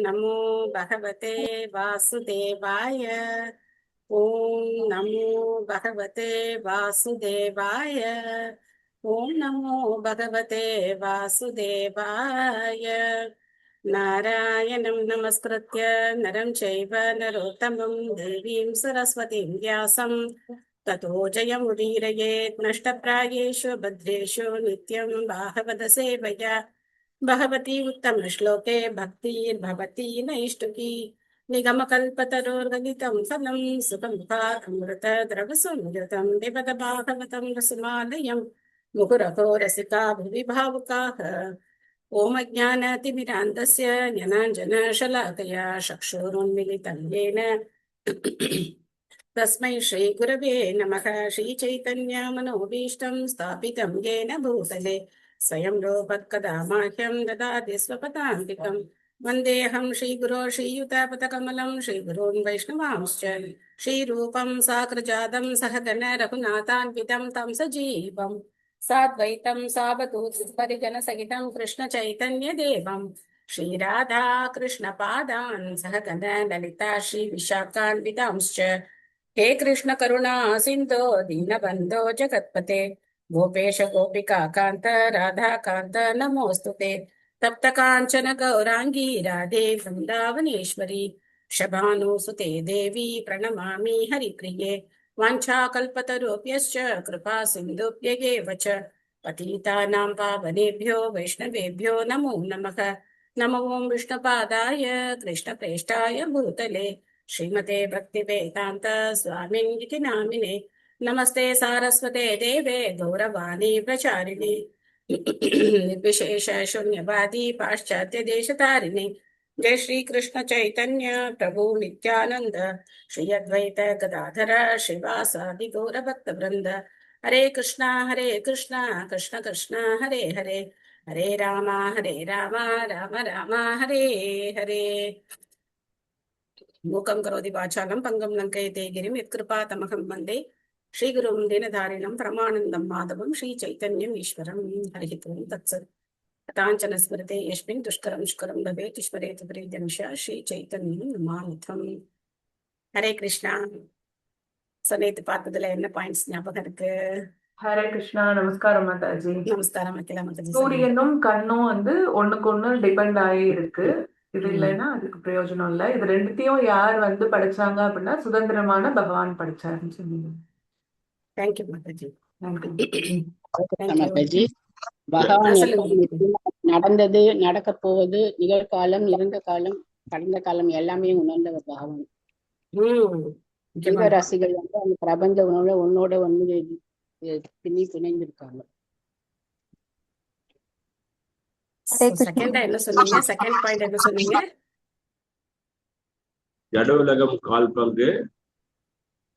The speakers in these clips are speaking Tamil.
நமோ பகவதே வாசுதேவாய. ஓம் நமோ பகவதே வாசுதேவாய. ஓம் நமோ பகவதே வாசுதேவாய. நாராயணம் நமஸ்கிருத்ய நரம் சைவ நரோத்தமம் தேவீம் சரஸ்வதீம் வியாசம் ததோ ஜயமுதீரயேத் நஷ்டப்ராயேஷு பத்ரேஷு நித்யம் பாகவத சேவையா भगवती उत्तम श्लोके भक्तिर्भवती नैष्टुकी निगमकल्पतरोर्गलितं फलं सुखमुखामृत द्रवसंयुतं पिबत भागवतं रसमालयं मुहुरहो रसिका भुवि भावुकाः ॐ अज्ञानतिमिरान्धस्य ज्ञानाञ्जनशलाकया चक्षुरुन्मिलितं येन तस्मै श्रीगुरवे नमः। श्रीचैतन्यमनोभीष्टं स्थापितं येन भूतले स्वयं रूपत्कदा माह्यं ददाति स्वपदान्तिकं वन्देऽहं श्रीगुरो श्रीयुतापतकमलं श्रीगुरून् वैष्णवांश्च श्रीरूपं साग्रजातं सहगण रघुनाथान्वितं तं सजीवं साद्वैतं सावधूतपरिजनसहितं कृष्णचैतन्यदेवं श्रीराधा कृष्णपादान् सहगण ललिता श्रीविशाखान्वितांश्च हे कृष्ण करुणा सिन्धो दीनबन्धो जगत्पते गोपेश गोपिका कान्त राधा कान्त नमोऽस्तुते तप्त काञ्चन गौराङ्गी राधे वृन्दावनेश्वरी शभानुसुते देवी प्रणमामि हरिप्रिये वाञ्छाकल्पतरुभ्यश्च कृपा सिन्धुभ्येव च पतितानां पावनेभ्यो वैष्णवेभ्यो नमो नमः। नमो विष्णुपादाय कृष्णप्रेष्ठाय भूतले श्रीमते भक्तिवेदान्त स्वामिनिति नामिने नमस्ते सारस्वते देवे गौरवाणी प्रचारिणे निर्विशेष शून्यवादी पाश्चात्य देशतारिणे जय श्री कृष्ण चैतन्य प्रभु नित्यानंद श्री अद्वैत गदाधर श्रीवासादि गौर भक्त वृंद हरे कृष्णा कृष्ण कृष्ण हरे हरे हरे राम राम राम हरे हरे। मूकं करोति वाचालं पङ्गुं लङ्कयते गिरिं यत्कृपा तमहं वन्दे श्रीगुरुं दीनधारिणं परमानन्दं माधवं श्रीचैतन्यम् ईश्वरं। हरिः ओं तत्सत्। कथाञ्चन स्मृते यस्मिन् दुष्करं दुष्करं भवेत् स्मरेत् प्रीत्यंश श्रीचैतन्यं नमामिथम्। हरे कृष्णा। நேத்து பார்த்ததுல என்ன பாயிண்ட்ஸ் ஞாபகம் இருக்கு? ஹரே கிருஷ்ணா. நமஸ்காரம் மாதாஜி. நமஸ்காரம் அகிலா மாதாஜி. சூரியனும் கண்ணும் ஒண்ணுக்கு ஒண்ணு டிபெண்ட் ஆகி இருக்கு. இது இல்லைன்னா அதுக்கு பிரயோஜனம் இல்லை. இது ரெண்டுத்தையும் யார் படைச்சாங்க அப்படின்னா சுதந்திரமான பகவான் படைச்சாருன்னு சொன்னீங்க. தேங்க்யூ மாதாஜி. மாதாஜி, பகவான் நடந்தது, நடக்க போவது, நிகழ்காலம், இருந்த காலம், கடந்த காலம் எல்லாமே உணர்ந்தவர் பகவான். ஜீவராசிகள் அந்த பிரபஞ்ச உணவுல ஒன்னோட ஒண்ணு பின்னி பிணைந்திருக்காங்க. என்ன சொன்னீங்க? செகண்ட் பாயிண்ட் என்ன சொன்னீங்க? ஜட உலகம் 1/4 பங்கு,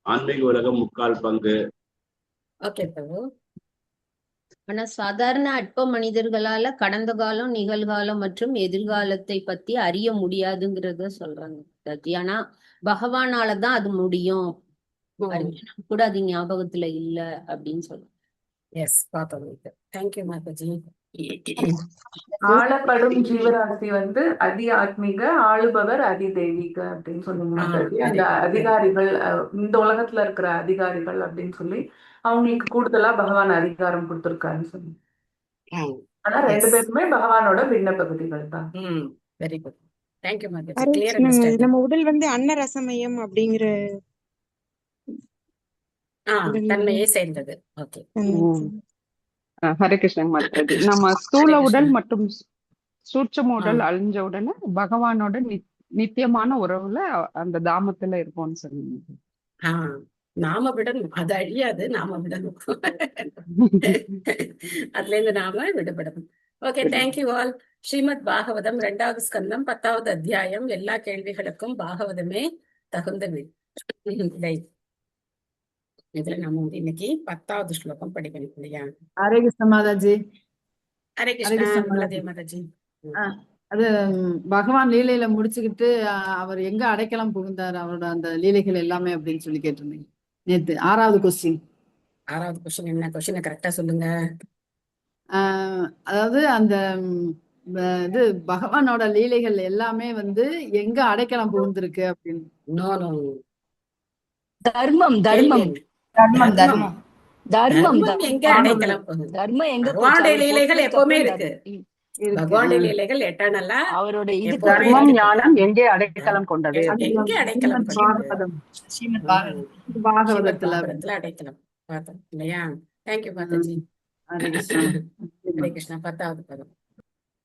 ஆன்மீக உலகம் 3/4 பங்கு. ஓகே பிரபு. ஆனா சாதாரண அற்ப மனிதர்களால கடந்த காலம், நிகழ்காலம் மற்றும் எதிர்காலத்தை பத்தி அறிய முடியாதுங்கிறத சொல்றாங்க. ஆனா பகவானாலதான் அது முடியும். அர்ஜுனன் கூட அது ஞாபகத்துல இல்ல அப்படின்னு சொல்றாங்க. எஸ், பார்த்தோம். தேங்க்யூ மாதாஜி. ஆளப்படும் ஜீவராசி அதி ஆத்மீக, ஆளுபவர் அதி தெய்வீக அப்படின்னு சொன்னீங்க. அந்த அதிகாரிகள், இந்த உலகத்துல இருக்கிற அதிகாரிகள் அப்படின்னு சொல்லி அவங்களுக்கு கூடுதலா பகவான் அதிகாரம் கொடுத்திருக்காருன்னு சொன்னீங்க. ஆனா ரெண்டு பேருமே பகவானோட பின்ன பகுதிகள் தான். Very good. Thank you Mataji. Clear understanding. நம்ம உடல் அன்னரசமயம் அப்படிங்கிற தன்மையை சேர்ந்தது. ஓகே. ஹரே கிருஷ்ணன் மாதாஜி. நம்ம ஸ்தூல உடல் மற்றும் சூட்சம உடல் அழிஞ்ச உடனே பகவானோட நித்தியமான உறவுல அந்த தாமத்துல இருப்போம்னு சொன்னீங்க. நாம விடணும், அது அழியாது, நாம விடணும். அதுல இருந்து நாம விடுபடணும். Okay, thank you all. Srimad Bhagavatam 2வது ஸ்கந்தம் 10வது அத்தியாயம். எல்லா கேள்விகளுக்கும் பாகவதமே தகுந்த விடை. இதுல நம்ம இன்னைக்கு 10வது ஸ்லோகம் படிக்கணும் இல்லையா? ஹரே கிருஷ்ண மாதாஜி. ஹரே கிருஷ்ணா மாதாஜி. அது பகவான் லீலையில முடிச்சுக்கிட்டு அவர் எங்க அடைக்கலம் புகுந்தார், அவரோட அந்த லீலைகள் எல்லாமே அப்படின்னு சொல்லி கேட்டிருந்தீங்க நேத்து. 6வது கொஸ்டின். 6வது கொஸ்டின் என்ன? கொஸ்டினை கரெக்டா சொல்லுங்க. அதாவது அந்த இது பகவானோட லீலைகள் எல்லாமே வந்து எங்க அடைக்கலம் புகுந்திருக்கு அப்படின்னு. நோ நோ தர்மம் கேள்வி தர்மம் என்ன? தர்மம் தர்மம் தர்மம் தர்மம் எங்க தர்மம் அடைக்கலம் போகுது? தர்மம் எங்க போச்சு? பகவானுடைய அவர் லீலைகள் போனதுக்கு எப்பவுமே அப்புறம் இருக்கு. இருக்கு. பகவானுடைய லீலைகள் எட்டர்னலா அவரோட இதுக்கு எப்பவுமே தர்மம் இருக்கு. ஞானம் எங்கே அடைக்கலம் கொண்டது? எங்க அடைக்கலம் ஸ்ரீமத் கொண்டது? பாகவதம் ஸ்ரீமத் ம். பாகவதம். ஸ்ரீமத் பாகவதத்துல பாகவதத்துல அடைக்கலம் பார்த்தோம் இல்லையா? தேங்க்யூ மாதாஜி. ஹரே கிருஷ்ணா. ஹரே கிருஷ்ணா. 10வது பதம்.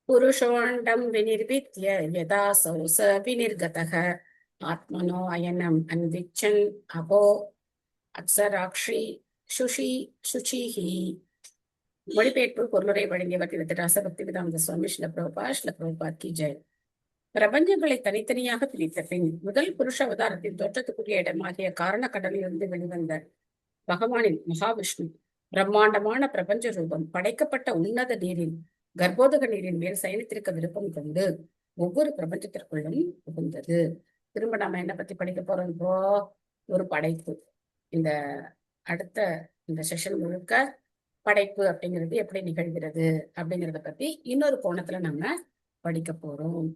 புருஷோண்டம் விநிர்வித்ய யதாசௌ ச விநிர்கதः ஆத்மனோ அயனம் அன்விச்சன் அபோ அப்சராக்ஷி சுஷிஹி. மொழிபெயர்ப்பு பொருளுரை வழங்கியவர் திருத்தராச பக்தி வேதாந்த சுவாமி ஸ்ரீல பிரபுபாத் கி ஜெய். பிரபஞ்சங்களை தனித்தனியாக பிரித்த பின் முதல் புருஷ அவதாரத்தின் தோற்றத்துக்குரிய இடமாகிய காரண கடலிலிருந்து வெளிவந்த பகவானின் மகாவிஷ்ணு பிரம்மாண்டமான பிரபஞ்ச ரூபம் படைக்கப்பட்ட உன்னத நீரின் கர்ப்போதக நீரின் மேல் சயனித்திருக்க விருப்பம் கொண்டு ஒவ்வொரு பிரபஞ்சத்திற்குள்ளும் புகுந்தது. திரும்ப நாம என்ன பத்தி படிக்க போறோம் இப்போ? ஒரு படைப்பு. இந்த அடுத்த இந்த செஷன் முழுக்க படைப்பு அப்படிங்கிறது எப்படி நிகழ்கிறது அப்படிங்கிறத பத்தி இன்னொரு கோணத்துல நம்ம படிக்க போறோம்.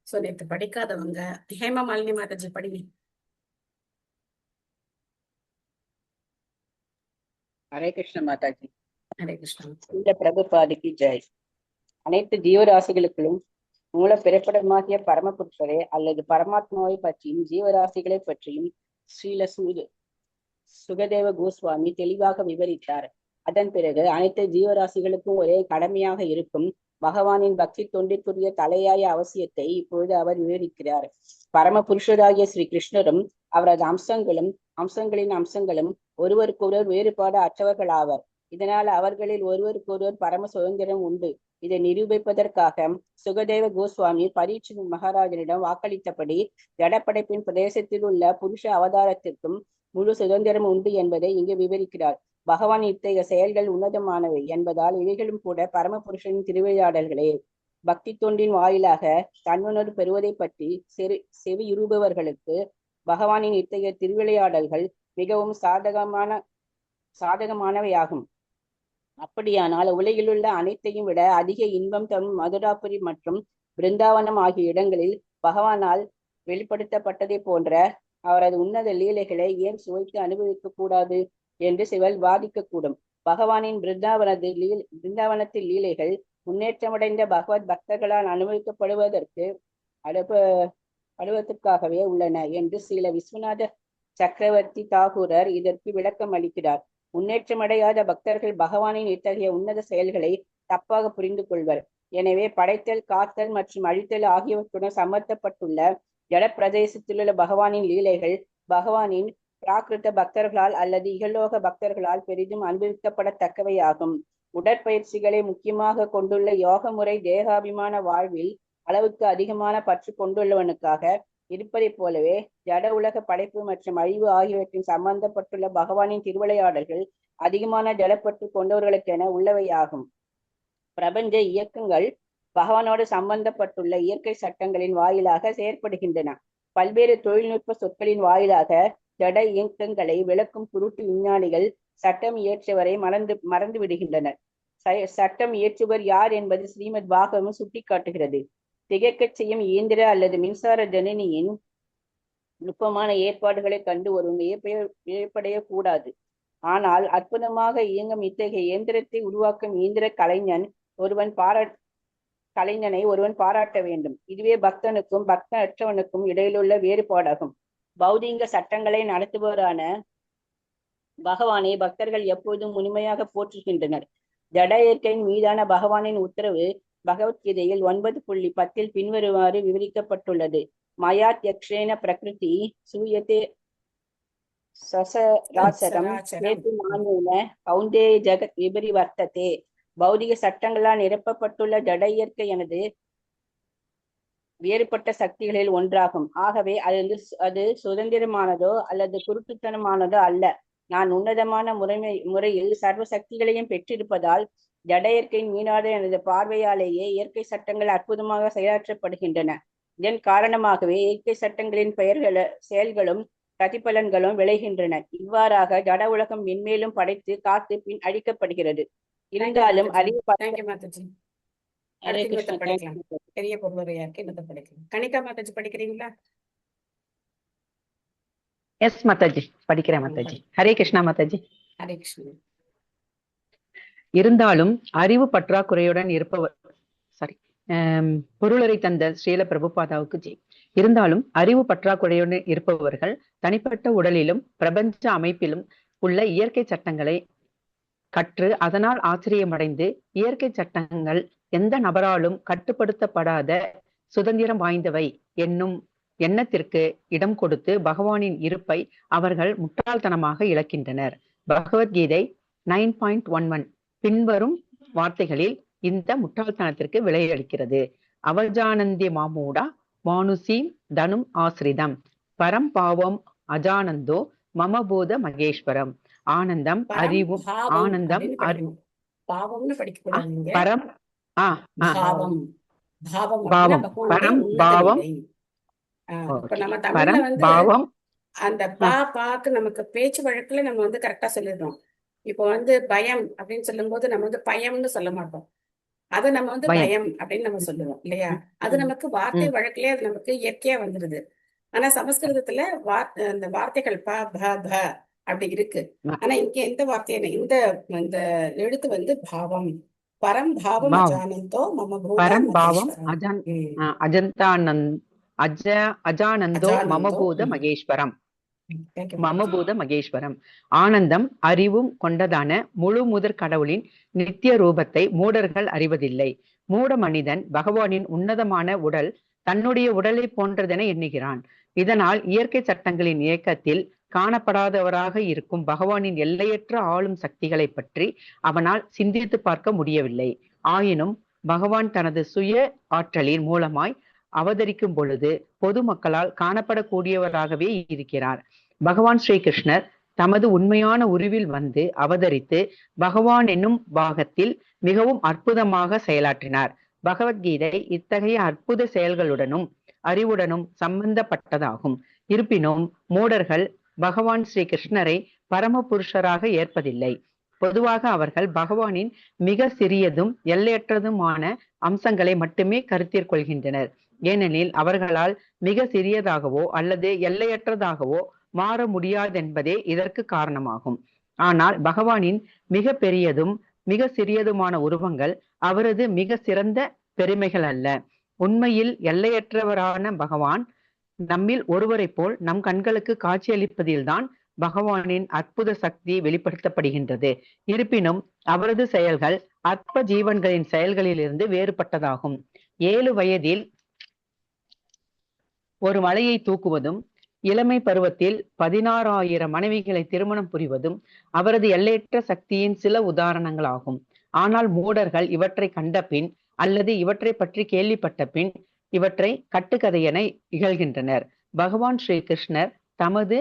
சோ நேற்று படிக்காதவங்க ஹேமா மாலினி மாதாஜி படிங்க. ஹரே கிருஷ்ண மாதாஜி. ஹரே கிருஷ்ணா. இந்த பிரபுபாதிக்கு ஜெய். அனைத்து ஜீவராசிகளுக்கும் மூல பிறப்பிடமாகிய பரமபுருஷரே அல்லது பரமாத்மாவை பற்றியும் ஜீவராசிகளை பற்றியும் ஸ்ரீல சுகதேவ கோஸ்வாமி தெளிவாக விவரித்தார். அதன் பிறகு அனைத்து ஜீவராசிகளுக்கும் ஒரே கடமையாக இருக்கும் பகவானின் பக்தி தொண்டிற்குரிய தலையாய அவசியத்தை இப்பொழுது அவர் விவரிக்கிறார். பரம புருஷராகிய ஸ்ரீ கிருஷ்ணரும் அவரது அம்சங்களின் அம்சங்களும் ஒருவருக்கொருவர் வேறுபாடு அற்றவர்களாவர். இதனால் அவர்களில் ஒருவருக்கொருவர் பரம சுதந்திரம் உண்டு. இதை நிரூபிப்பதற்காக சுகதேவ கோஸ்வாமி பரீட்சித் மகாராஜனிடம் வாக்களித்தபடி ஜடப்படைப்பின் பிரதேசத்தில் உள்ள புருஷ அவதாரத்திற்கும் முழு சுதந்திரம் உண்டு என்பதை இங்கு விவரிக்கிறார். பகவான் இத்தகைய செயல்கள் உன்னதமானவை என்பதால் இவைகளும் கூட பரம புருஷனின் திருவிளையாடல்களே. பக்தி தொண்டின் வாயிலாக தன்னுணர்வு பெறுவதை பற்றி செவியுறுபவர்களுக்கு பகவானின் இத்தகைய திருவிளையாடல்கள் மிகவும் சாதகமானவையாகும். அப்படியானால் உலகிலுள்ள அனைத்தையும் விட அதிக இன்பம் தரும் மதுராபுரி மற்றும் பிருந்தாவனம் ஆகிய இடங்களில் பகவானால் வெளிப்படுத்தப்பட்டதை போன்ற அவரது உன்னத லீலைகளை ஏன் சுவைத்து அனுபவிக்க கூடாது என்று சிலர் வாதிக்கக்கூடும். பகவானின் பிருந்தாவனத்தில் லீலைகள் முன்னேற்றமடைந்த பகவத் பக்தர்களால் அனுபவிக்கப்படுவதற்காகவே உள்ளன என்று ஸ்ரீல விஸ்வநாத சக்கரவர்த்தி தாகூரர் இதற்கு விளக்கம் அளிக்கிறார். முன்னேற்றமடையாத பக்தர்கள் பகவானின் இத்தகைய உன்னத செயல்களை தப்பாக புரிந்து கொள்வர். எனவே படைத்தல், காத்தல் மற்றும் அழித்தல் ஆகியவற்றுடன் சம்பந்தப்பட்டுள்ள ஜட பிரதேசத்திலுள்ள பகவானின் லீலைகள் பகவானின் பிராகிருத பக்தர்களால் அல்லது இகலோக பக்தர்களால் பெரிதும் அனுபவிக்கப்படத்தக்கவையாகும். உடற்பயிற்சிகளை முக்கியமாக கொண்டுள்ள யோக முறை தேகாபிமான வாழ்வில் அளவுக்கு அதிகமான பற்று கொண்டுள்ளவனுக்காக இருப்பதை போலவே ஜட உலக படைப்பு மற்றும் அழிவு ஆகியவற்றின் சம்பந்தப்பட்டுள்ள பகவானின் திருவிளையாடல்கள் அதிகமான ஜடப்பற்று கொண்டவர்களுக்கென உள்ளவையாகும். பிரபஞ்ச இயக்கங்கள் பகவானோடு சம்பந்தப்பட்டுள்ள இயற்கை சட்டங்களின் வாயிலாக செயற்படுகின்றன. பல்வேறு தொழில்நுட்ப சொற்களின் வாயிலாக ஜட இயக்கங்களை விளக்கும் குருட்டு விஞ்ஞானிகள் சட்டம் இயற்றுவரை மறந்து விடுகின்றனர். சட்டம் இயற்றுவர் யார் என்பது ஸ்ரீமத் பாகவதம் சுட்டிக்காட்டுகிறது. திகைக்கச் செய்யும் இயந்திர அல்லது மின்சார ஜனனியின் நுட்பமான ஏற்பாடுகளை கண்டு ஒருவன் வியப்படைய கூடாது. ஆனால் அற்புதமாக இயங்கும் இத்தகைய இயந்திரத்தை உருவாக்கும் இயந்திர கலைஞனை ஒருவன் பாராட்ட வேண்டும். இதுவே பக்தனுக்கும் பக்தனற்றவனுக்கும் இடையிலுள்ள வேறுபாடாகும். பௌதீக சட்டங்களை நடத்துபவரான பகவானை பக்தர்கள் எப்போதும் முழுமையாக போற்றுகின்றனர். ஜட இயற்கையின் மீதான பகவானின் உத்தரவு பகவத்கீதையில் 9.10 பின்வருமாறு விவரிக்கப்பட்டுள்ளது. மயாத் யக்ஷேன பிரகிருதி சூயத்தே சசராசரம் கௌந்தே ஜகத் விபரிவர்த்ததே. பௌதிக சட்டங்களால் நிரப்பப்பட்டுள்ள ஜட இயற்கை எனது வேறுபட்ட சக்திகளில் ஒன்றாகும். ஆகவே அது சுதந்திரமானதோ அல்லது குருட்டுத்தனமானதோ அல்ல. நான் உன்னதமான முறையில் சர்வ சக்திகளையும் பெற்றிருப்பதால் ஜட இயற்கையின் மீனாத எனது பார்வையாலேயே இயற்கை சட்டங்கள் அற்புதமாக செயலாற்றப்படுகின்றன. இதன் காரணமாகவே இயற்கை சட்டங்களின் செயல்களும் பிரதிபலன்களும் விளைகின்றன. இவ்வாறாக ஜட உலகம் மென்மேலும் படைத்து காத்து பின் அழிக்கப்படுகிறது. இருந்தாலும் ஹரே அடுத்து இன்னொருத்த கிருஷ்ணா. படிக்கலாம். தேங்க்யூ. பெரிய பொருளுரையா இருக்கு, இன்னொருத்த படிக்கலாம். கணிகா மாதாஜி படிக்கிறீங்களா? எஸ் மாதாஜி, படிக்கிறேன் மாதாஜி. ஹரே கிருஷ்ணா மாதாஜி. ஹரே கிருஷ்ணா. இருந்தாலும் அறிவு பற்றாக்குறையுடன் இருப்பவர் சாரி பொருளரை தந்த ஸ்ரீல பிரபுபாதாவுக்கு ஜெய். இருந்தாலும் அறிவு பற்றாக்குறையுடன் இருப்பவர்கள் தனிப்பட்ட உடலிலும் பிரபஞ்ச அமைப்பிலும் உள்ள இயற்கை சட்டங்களை கற்று அதனால் ஆச்சரியமடைந்து இயற்கை சட்டங்கள் எந்த நபராலும் கட்டுப்படுத்தப்படாத சுதந்திரம் வாய்ந்தவை என்னும் எண்ணத்திற்கு இடம் கொடுத்து பகவானின் இருப்பை அவர்கள் முட்டாள்தனமாக இழக்கின்றனர். பகவத்கீதை 9.11 பின்வரும் வார்த்தைகளில் இந்த முட்டாள்தனத்திற்கு விளையளிக்கிறது. அவஜானந்தி மாமூடா மானுசீம் தனும் ஆசிரிதம் பரம் பாவம் அஜானந்தோ மமபூத மகேஸ்வரம். ஆனந்தம் அறிவும் ஆனந்தம் பாவம்னு படிக்கக்கூடாது நீங்க. பரம் பாவம் பாவம் பாவம் பரம் பாவம் இப்ப நம்ம தமிழ்ல பரம் வந்து பாவம் அந்த பாக்கு நமக்கு பேச்சு வழக்குல நம்ம வந்து கரெக்டா சொல்லிடுறோம். இப்போ வந்து பயம் அப்படின்னு சொல்லும் போது நம்ம வந்து பயம்னு சொல்ல மாட்டோம். அதை நம்ம வந்து பயம் அப்படின்னு நம்ம சொல்லுவோம் இல்லையா? அது நமக்கு வார்த்தை வழக்குலயே அது நமக்கு இயற்கையா வந்துருது. ஆனா சமஸ்கிருதத்துல அந்த வார்த்தைகள் ப ப ப அப்படி இருக்கு. ஆனா இங்க எந்த வார்த்தை இந்த இந்த எழுத்து வந்து பாவம். பரம் பாவம் அஜானந்தோ மம பரம் பாவம் அஜானந்தோ மமபூத மகேஸ்வரம். மமபூத மகேஸ்வரம். ஆனந்தம் அறிவும் கொண்டதான முழு முதற் கடவுளின் நித்திய ரூபத்தை மூடர்கள் அறிவதில்லை. மூட மனிதன் பகவானின் உன்னதமான உடல் தன்னுடைய உடலை போன்றதென எண்ணுகிறான். இதனால் இயற்கை சட்டங்களின் இயக்கத்தில் காணப்படாதவராக இருக்கும் பகவானின் எல்லையற்ற ஆளும் சக்திகளை பற்றி அவனால் சிந்தித்து பார்க்க முடியவில்லை. ஆயினும் பகவான் தனது சுய ஆற்றலின் மூலமாய் அவதரிக்கும் பொழுது பொதுமக்களால் காணப்படக்கூடியவராகவே இருக்கிறார். பகவான் ஸ்ரீகிருஷ்ணர் தமது உண்மையான உருவில் வந்து அவதரித்து பகவான் என்னும் பாகத்தில் மிகவும் அற்புதமாக செயலாற்றினார். பகவத்கீதை இத்தகைய அற்புத செயல்களுடனும் அறிவுடனும் சம்பந்தப்பட்டதாகும். இருப்பினும் மூடர்கள் பகவான் ஸ்ரீ கிருஷ்ணரை பரம புருஷராக ஏற்பதில்லை. பொதுவாக அவர்கள் பகவானின் மிக சிறியதும் எல்லையற்றதுமான அம்சங்களை மட்டுமே கருத்தில் கொள்கின்றனர். ஏனெனில் அவர்களால் மிக சிறியதாகவோ அல்லது எல்லையற்றதாகவோ மாற முடியாதென்பதே இதற்கு காரணமாகும். ஆனால் பகவானின் மிக பெரியதும் மிக சிறியதுமான உருவங்கள் அவரது மிக சிறந்த பெருமைகள் அல்ல. உண்மையில் எல்லையற்றவரான பகவான் நம்மில் ஒருவரை போல் நம் கண்களுக்கு காட்சியளிப்பதில்தான் பகவானின் அற்புத சக்தி வெளிப்படுத்தப்படுகின்றது. இருப்பினும் அவரது செயல்கள் அற்ப ஜீவன்களின் செயல்களிலிருந்து வேறுபட்டதாகும். 7 வயதில் ஒரு மலையை தூக்குவதும் இளமை பருவத்தில் 16,000 மனைவிகளை திருமணம் புரிவதும் அவரது எல்லையற்ற சக்தியின் சில உதாரணங்களாகும். ஆனால் மூடர்கள் இவற்றை கண்ட பின் அல்லது இவற்றை பற்றி கேள்விப்பட்ட பின் இவற்றை கட்டுக்கதையென இகழ்கின்றனர். பகவான் ஸ்ரீ கிருஷ்ணர் தமது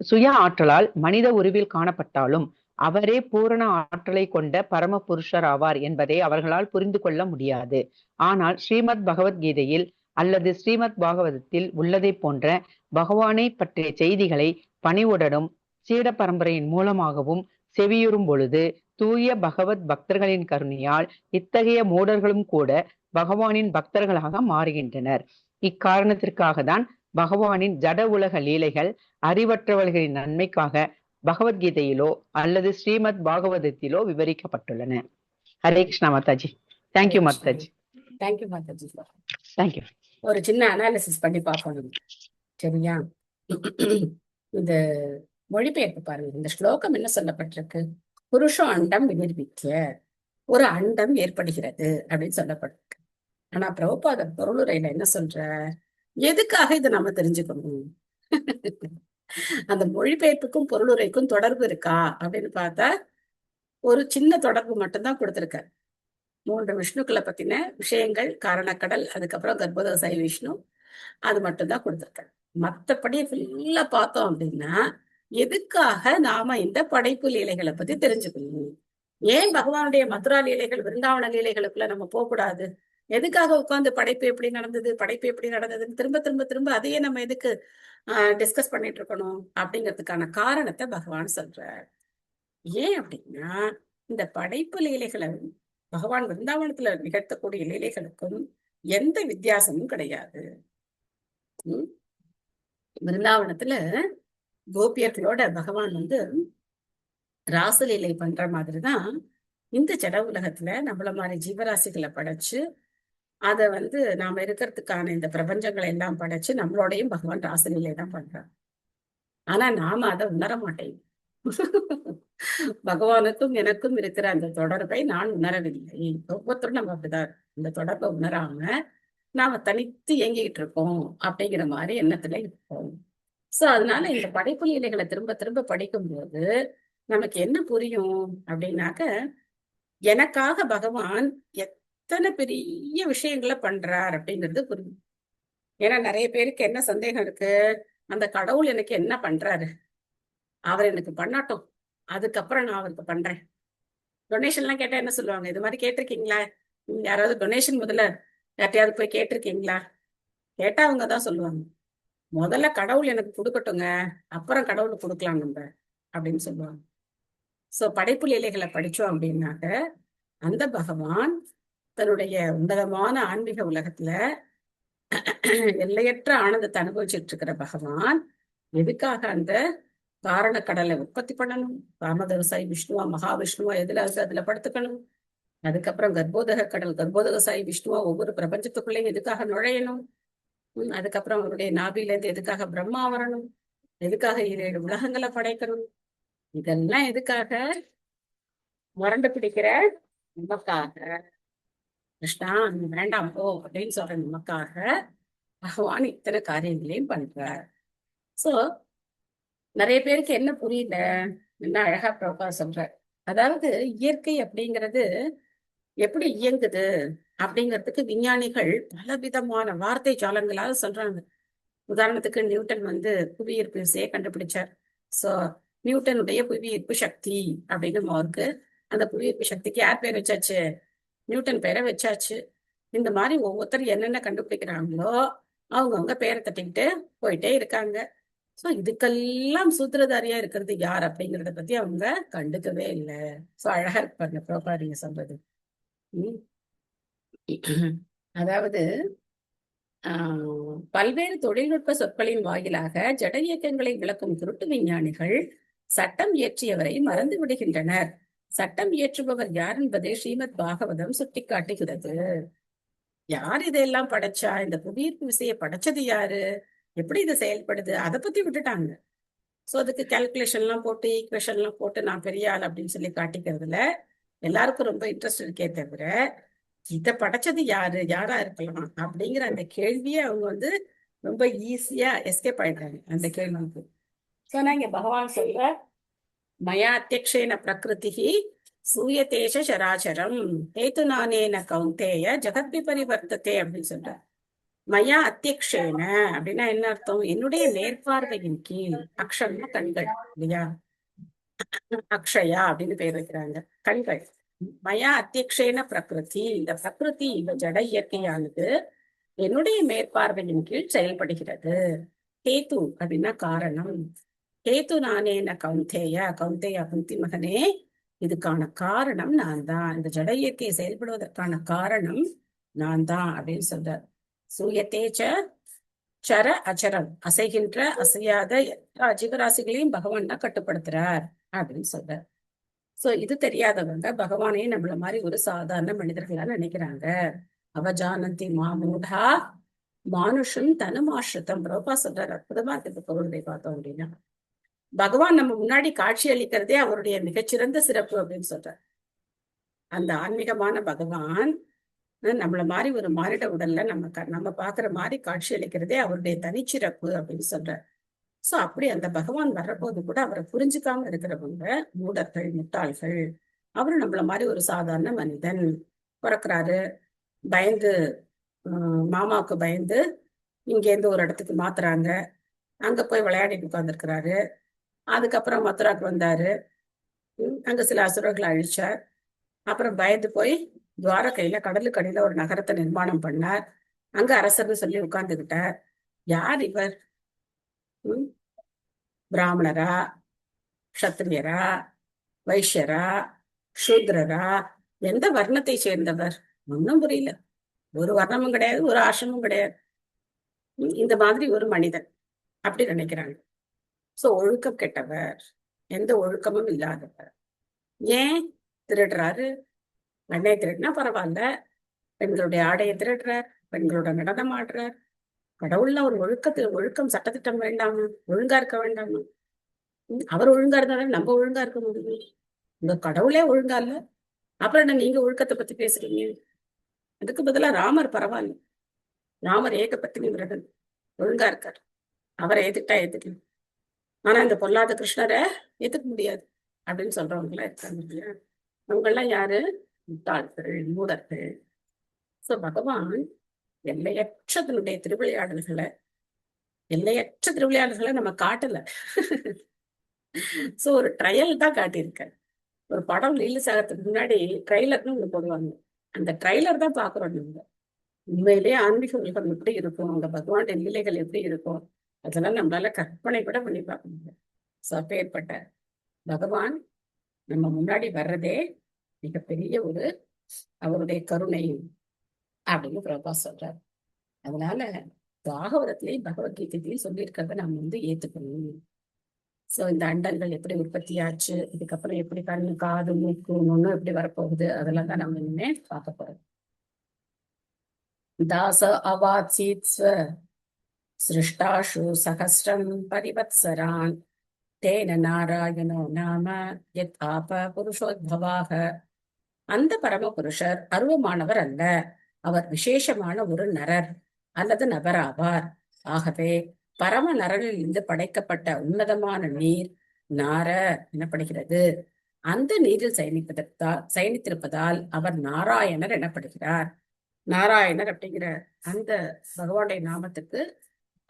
சுய ஆற்றலால் மனித உருவில் காணப்பட்டாலும் அவரே பூரண ஆற்றலை கொண்ட பரம புருஷர் ஆவார் என்பதை அவர்களால் புரிந்து கொள்ள முடியாது. ஆனால் ஸ்ரீமத் பகவத்கீதையில் அல்லது ஸ்ரீமத் பாகவதத்தில் உள்ளதை போன்ற பகவானை பற்றிய செய்திகளை பணிவுடனும் சீட பரம்பரையின் மூலமாகவும் செவியுறும் பொழுது தூய பகவத் பக்தர்களின் கருணையால் இத்தகைய மூடர்களும் கூட பகவானின் பக்தர்களாக மாறுகின்றனர். இக்காரணத்திற்காக தான் பகவானின் ஜட உலக லீலைகள் அறிவற்றவர்களின் நன்மைக்காக பகவத்கீதையிலோ அல்லது ஸ்ரீமத் பாகவதத்திலோ விவரிக்கப்பட்டுள்ளன. Hare Krishna Mataji. Thank you Mataji. Thank you Mataji. Thank you. ஒரு சின்ன அனாலிசிஸ் பண்ணி பார்க்கணும். சரியா? இந்த மொழிபெயர்ப்பு பாருங்க. இந்த ஸ்லோகம் என்ன சொல்லப்பட்டிருக்கு? புருஷ அண்டம் விநிர்மிக்க ஒரு அண்டம் ஏற்படுகிறது அப்படின்னு சொல்லப்பட்டிருக்கு. ஆனா பிரபுபாதர் பொருளுரையில என்ன சொல்ற? எதுக்காக இதை நம்ம தெரிஞ்சுக்கணும்? அந்த மொழிபெயர்ப்புக்கும் பொருளுரைக்கும் தொடர்பு இருக்கா அப்படின்னு பார்த்தா ஒரு சின்ன தொடர்பு மட்டும்தான் கொடுத்திருக்க. 3 விஷ்ணுக்களை பத்தின விஷயங்கள், காரணக்கடல், அதுக்கப்புறம் கர்ப்போதசாயி விஷ்ணு, அது மட்டும்தான் கொடுத்திருக்க. மற்றபடி ஃபுல்லா பார்த்தோம் அப்படின்னா எதுக்காக நாம இந்த படைப்பு லீலைகளை பத்தி தெரிஞ்சுக்கணும்? ஏன் பகவானுடைய மதுரா லீலைகள், விருந்தாவன லீலைகளுக்குள்ள நம்ம போகக்கூடாது? எதுக்காக உட்கார்ந்து படைப்பு எப்படி நடந்தது, படைப்பு எப்படி நடந்ததுன்னு திரும்ப திரும்ப திரும்ப அதையே நம்ம எதுக்கு டிஸ்கஸ் பண்ணிட்டு இருக்கணும் அப்படிங்கிறதுக்கான காரணத்தை பகவான் சொல்றார். ஏன் அப்படின்னா இந்த படைப்பு லீலைகளை பகவான் விருந்தாவனத்துல நிகழ்த்தக்கூடிய லீலைகளுக்கும் எந்த வித்தியாசமும் கிடையாது. விருந்தாவனத்துல கோபியர்களோட பகவான் ராசலீலை பண்ற மாதிரிதான் இந்த ஜட உலகத்துல நம்மள மாதிரி ஜீவராசிகளை படைச்சு அத நாம இருக்கிறதுக்கான இந்த பிரபஞ்சங்களை எல்லாம் படைச்சு நம்மளோடையும் பகவான் ராசலீலை தான் பண்றான். ஆனா நாம அதை உணர மாட்டேன். பகவானுக்கும் எனக்கும் இருக்கிற அந்த தொடர்பை நான் உணரவில்லை. ஒவ்வொருத்தரும் நம்ம அப்படிதான் இந்த தொடர்பை உணராம நாம தனித்து இயங்கிட்டு இருக்கோம் அப்படிங்கிற மாதிரி எண்ணத்துல இருப்போம். சோ அதனால இந்த படைப்பு லீலைகளை திரும்ப திரும்ப படிக்கும்போது நமக்கு என்ன புரியும் அப்படின்னாக்க, எனக்காக பகவான் எத்தனை பெரிய விஷயங்களை பண்றார் அப்படிங்கிறது புரியும். ஏன்னா நிறைய பேருக்கு என்ன சந்தேகம் இருக்கு, அந்த கடவுள் எனக்கு என்ன பண்றாரு, அவர் எனக்கு பண்ணட்டும், அதுக்கப்புறம் நான் அவருக்கு பண்றேன். டொனேஷன் எல்லாம் கேட்டா என்ன சொல்லுவாங்க, இது மாதிரி கேட்டிருக்கீங்களா, யாராவது டொனேஷன் முதல்ல யார்ட்டையாவது போய் கேட்டிருக்கீங்களா, கேட்டா அவங்க தான் சொல்லுவாங்க, முதல்ல கடவுள் எனக்கு கொடுக்கட்டுங்க, அப்புறம் கடவுளுக்கு கொடுக்கலாம் நம்ம அப்படின்னு சொல்லுவாங்க. சோ படைப்பு லீலைகளை படிச்சோம் அப்படின்னாக்க அந்த பகவான் தன்னுடைய உன்னதமான ஆன்மீக உலகத்துல எல்லையற்ற ஆனந்தத்தை அனுபவிச்சுட்டு இருக்கிற பகவான் எதுக்காக அந்த காரண கடலை உற்பத்தி பண்ணணும், காமதகசாயி விஷ்ணுவா மகாவிஷ்ணுவா எதுல அதுல படுத்துக்கணும், அதுக்கப்புறம் கர்ப்போதக கடல் கர்ப்போதகசாயி விஷ்ணுவா ஒவ்வொரு பிரபஞ்சத்துக்குள்ளேயும் எதுக்காக நுழையணும், அதுக்கப்புறம் அவருடைய நாபில இருந்து எதுக்காக பிரம்மா வரணும், எதுக்காக 7 உலகங்களை படைக்கணும், இதெல்லாம் எதுக்காக, முரண்டு பிடிக்கிற நமக்காக, கிருஷ்ணா நீ வேண்டாம் போ அப்படின்னு சொல்ற நமக்காக பகவான் இத்தனை காரியங்களையும் பண்றார். சோ நிறைய பேருக்கு என்ன புரியல, என்ன அழகா பிரபா சொல்றார், அதாவது இயற்கை அப்படிங்கிறது எப்படி இயங்குது அப்படிங்கிறதுக்கு விஞ்ஞானிகள் பலவிதமான வார்த்தை ஜாலங்களாக சொல்றாங்க. உதாரணத்துக்கு நியூட்டன் புவியீர்ப்பு விசையை கண்டுபிடிச்சார். சோ நியூட்டனுடைய புவியீர்ப்பு சக்தி அப்படின்னு அவருக்கு அந்த புவியீர்ப்பு சக்திக்கு யார் பேர் வச்சாச்சு, நியூட்டன் பேரை வச்சாச்சு. இந்த மாதிரி ஒவ்வொருத்தர் என்னென்ன கண்டுபிடிக்கிறாங்களோ அவங்கவுங்க பேரை தட்டிக்கிட்டு போயிட்டே இருக்காங்க. சோ இதுக்கெல்லாம் சூத்திரதாரியா இருக்கிறது யார் அப்படிங்கறத பத்தி அவங்க கண்டுக்கவே இல்லை. சோ அழகா இருப்பாங்க ப்ரோபா நீங்க சொல்றது. அதாவது பல்வேறு தொழில்நுட்ப சொற்களின் வாயிலாக ஜட இயக்கங்களை விளக்கும் குருட்டு விஞ்ஞானிகள் சட்டம் இயற்றியவரை மறந்து விடுகின்றனர். சட்டம் இயற்றுபவர் யார் என்பதை ஸ்ரீமத் பாகவதம் சுட்டிக்காட்டுகிறது. யார் இதெல்லாம் படைச்சா, இந்த புவியீர்ப்பு விசையை படைச்சது யாரு, எப்படி இது செயல்படுது, அதை பத்தி விட்டுட்டாங்க. சோ அதுக்கு கால்குலேஷன் எல்லாம் போட்டு ஈக்குவேஷன் எல்லாம் போட்டு நான் பெரிய ஆள் அப்படின்னு சொல்லி காட்டிக்கிறதுல எல்லாருக்கும் ரொம்ப இன்ட்ரெஸ்ட் இருக்கே தவிர இதை படைச்சது யாரு, யாரா இருக்கலாம் அப்படிங்கிற அந்த கேள்வியை அவங்க ரொம்ப ஈஸியா எஸ்கேப் ஆயிடுறாங்க அந்த கேள்விக்கு. சோ நான் இங்க பகவான் சொல்ற மயா அத்தியக்ஷேன பிரகிருதி சூயதேஷ சராச்சரம் ஹேது நானேன கௌந்தேய ஜகத் விபரிவர்த்ததே அப்படின்னு சொல்ற. மயா அத்தியக்ஷேன அப்படின்னா என்ன அர்த்தம், என்னுடைய மேற்பார்வையின் கீழ், அக்ஷம்னா கண்கள் இல்லையா, அக்ஷயா அப்படின்னு பேர் வைக்கிறாங்க, கண்கள். மயா அத்தியக்ஷேன பிரகிருதி, இந்த பிரகிருதி இந்த ஜட இயற்கையானது என்னுடைய மேற்பார்வையின் கீழ் செயல்படுகிறது. ஹேது அப்படின்னா காரணம், ஹேது நானேன கௌந்தேய, கௌந்தேயா குந்தி மகனே இதுக்கான காரணம் நான் தான், இந்த ஜட இயற்கையை செயல்படுவதற்கான காரணம் நான் தான் அப்படின்னு சொல்றார். சூயத்தேச்ச சர அச்சரம், அசைகின்ற அசையாத எல்லா ஜீவராசிகளையும் பகவான் தான் கட்டுப்படுத்துறார் அப்படின்னு சொல்றார். சோ இது தெரியாதவங்க பகவானையும் நம்மள மாதிரி ஒரு சாதாரண மனிதர்களா நினைக்கிறாங்க. அவஜானந்தி மாமூடா மானுஷம் தனுமாஸ்ருதம். பிரபா சொல்றார், அற்புதமா இருக்கு பொருளுடைய பார்த்தோம் அப்படின்னா, பகவான் நம்ம முன்னாடி காட்சி அளிக்கிறதே அவருடைய மிகச்சிறந்த சிறப்பு அப்படின்னு சொல்றார். அந்த ஆன்மீகமான பகவான் நம்மள மாதிரி ஒரு மானிட உடல்ல நம்ம பாக்குற மாதிரி காட்சி அளிக்கிறதே அவருடைய தனிச்சிறப்பு அப்படின்னு சொல்றார். சோ அப்படி அந்த பகவான் வர்றபோது கூட அவரை புரிஞ்சுக்காம இருக்கிறவங்க மூடர்கள், முட்டாள்கள். அவரு நம்மள மாதிரி ஒரு சாதாரண மனிதன், பிறக்கிறாரு, பயந்து மாமாவுக்கு பயந்து இங்கேருந்து ஒரு இடத்துக்கு மாத்துறாங்க, அங்க போய் விளையாடிட்டு உட்கார்ந்துருக்கிறாரு. அதுக்கப்புறம் மதுராக்கு வந்தாரு, அங்க சில அசுரர்களை அழிச்சார். அப்புறம் பயந்து போய் துவாரகையில கடலுக்கு அடியில ஒரு நகரத்தை நிர்மாணம் பண்ணார். அங்க அரசர்னு சொல்லி உட்கார்ந்துகிட்டார். யார் இவர்? பிராமணரா, க்ஷத்திரியரா, வைஷ்யரா, சூத்ரரா, எந்த வர்ணத்தை சேர்ந்தவர்? ஒன்னும் புரியல. ஒரு வர்ணமும் கிடையாது, ஒரு ஆசிரமும் கிடையாது. இந்த மாதிரி ஒரு மனிதன் அப்படி நினைக்கிறாங்க. சோ ஒழுக்கம் கெட்டவர், எந்த ஒழுக்கமும் இல்லாதவர். ஏன் திருடுறாரு? வெண்ணையை திருடினா பரவாயில்ல, பெண்களுடைய ஆடையை திருடுறார், பெண்களோட நடனம் ஆடுறார். கடவுள்ல ஒரு ஒழுக்கம் சட்டத்திட்டம் வேண்டாமா? ஒழுங்கா இருக்க வேண்டாமா? அவர் ஒழுங்கா இருந்தாலும் நம்ம ஒழுங்கா இருக்க முடியும். உங்க கடவுளே ஒழுங்கா இல்ல, அப்புறம் என்ன நீங்க ஒழுக்கத்தை பத்தி பேசுறீங்க? அதுக்கு பதிலா ராமர் பரவாயில்ல. ராமர் ஏகபத்தினி விரதன், ஒழுங்கா இருக்காரு. அவரை ஏத்துக்கிட்டா ஏத்துக்கலாம். ஆனா இந்த பொல்லாத கிருஷ்ணரை ஏத்துக்க முடியாது அப்படின்னு சொல்றவங்க இருக்காங்க இல்லையா? அவங்க எல்லாம் யாரு? முட்டாள்கள், மூடர்கள். சோ பகவான் எல்லையற்ற தன்னுடைய எல்லையற்ற திருவிளையாடல்களை நம்ம காட்டல. சோ ஒரு ட்ரையல் தான் காட்டியிருக்காரு. ஒரு படம் ரிலீஸ் ஆகிறதுக்கு முன்னாடி ட்ரைலர்னு ஒண்ணு போடுவாங்க. அந்த ட்ரைலர் தான் பாக்குறோம் நம்ம. உண்மையிலேயே ஆன்மீக உலகம் எப்படி இருக்கும், அந்த பகவானுடைய லீலைகள் எப்படி இருக்கும், அதெல்லாம் நம்மளால கற்பனை கூட பண்ணி பார்க்க முடியாது. சோ அப்பேற்பட்ட பகவான் நம்ம முன்னாடி வர்றதே மிகப்பெரிய ஒரு அவருடைய கருணை அப்படின்னு பிரபா சொல்றாரு. அதனால பாகவதத்திலேயும் பகவத்கீதையிலையும் சொல்லியிருக்கிறத நம்ம ஏத்துக்கணும். சோ இந்த அண்டங்கள் எப்படி உற்பத்தி ஆச்சு, இதுக்கப்புறம் எப்படி கண்ணு, காது, மூக்கு, நுண்ணு எப்படி வரப்போகுது, அதெல்லாம் தான் நம்ம இனிமே பார்க்க போறோம். தாச அவாத்சீத் சிருஷ்டாஷு சகஸ்ரம் பரிவத்சரான் தேன நாராயணோ நாம யத் ஆப புருஷோத்பவாக. அந்த பரமபுருஷர் அருவமானவர் அல்ல, அவர் விசேஷமான ஒரு நரர் அல்லது நபராவார். ஆகவே பரம நரனில் இருந்து படைக்கப்பட்ட உன்னதமான நீர் நார எனப்படுகிறது. அந்த நீரில் சயனித்திருப்பதால் அவர் நாராயணர் எனப்படுகிறார். நாராயணர் அப்படிங்கிற அந்த பகவானுடைய நாமத்துக்கு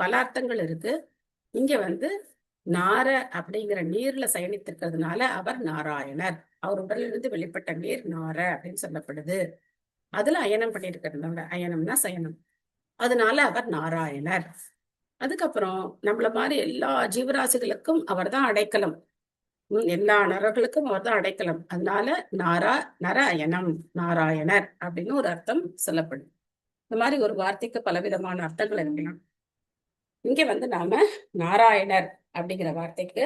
பல அர்த்தங்கள் இருக்கு. இங்க நார அப்படிங்கிற நீர்ல சயனித்திருக்கிறதுனால அவர் நாராயணர். அவர் உடலிலிருந்து வெளிப்பட்ட நீர் நார அப்படின்னு சொல்லப்படுது. அதுல அயனம் பண்ணியிருக்கிறதுனால, அயனம்னா சயனம், அதனால அவர் நாராயணர். அதுக்கப்புறம் நம்மள மாதிரி எல்லா ஜீவராசிகளுக்கும் அவர் தான் அடைக்கலம். எல்லா நரர்களுக்கும் அவர் தான் அடைக்கலம். அதனால நர அயனம், நாராயணர் அப்படின்னு ஒரு அர்த்தம் சொல்லப்படுது. இந்த மாதிரி ஒரு வார்த்தைக்கு பலவிதமான அர்த்தங்கள் இருக்கலாம். இங்க நாம நாராயணர் அப்படிங்கிற வார்த்தைக்கு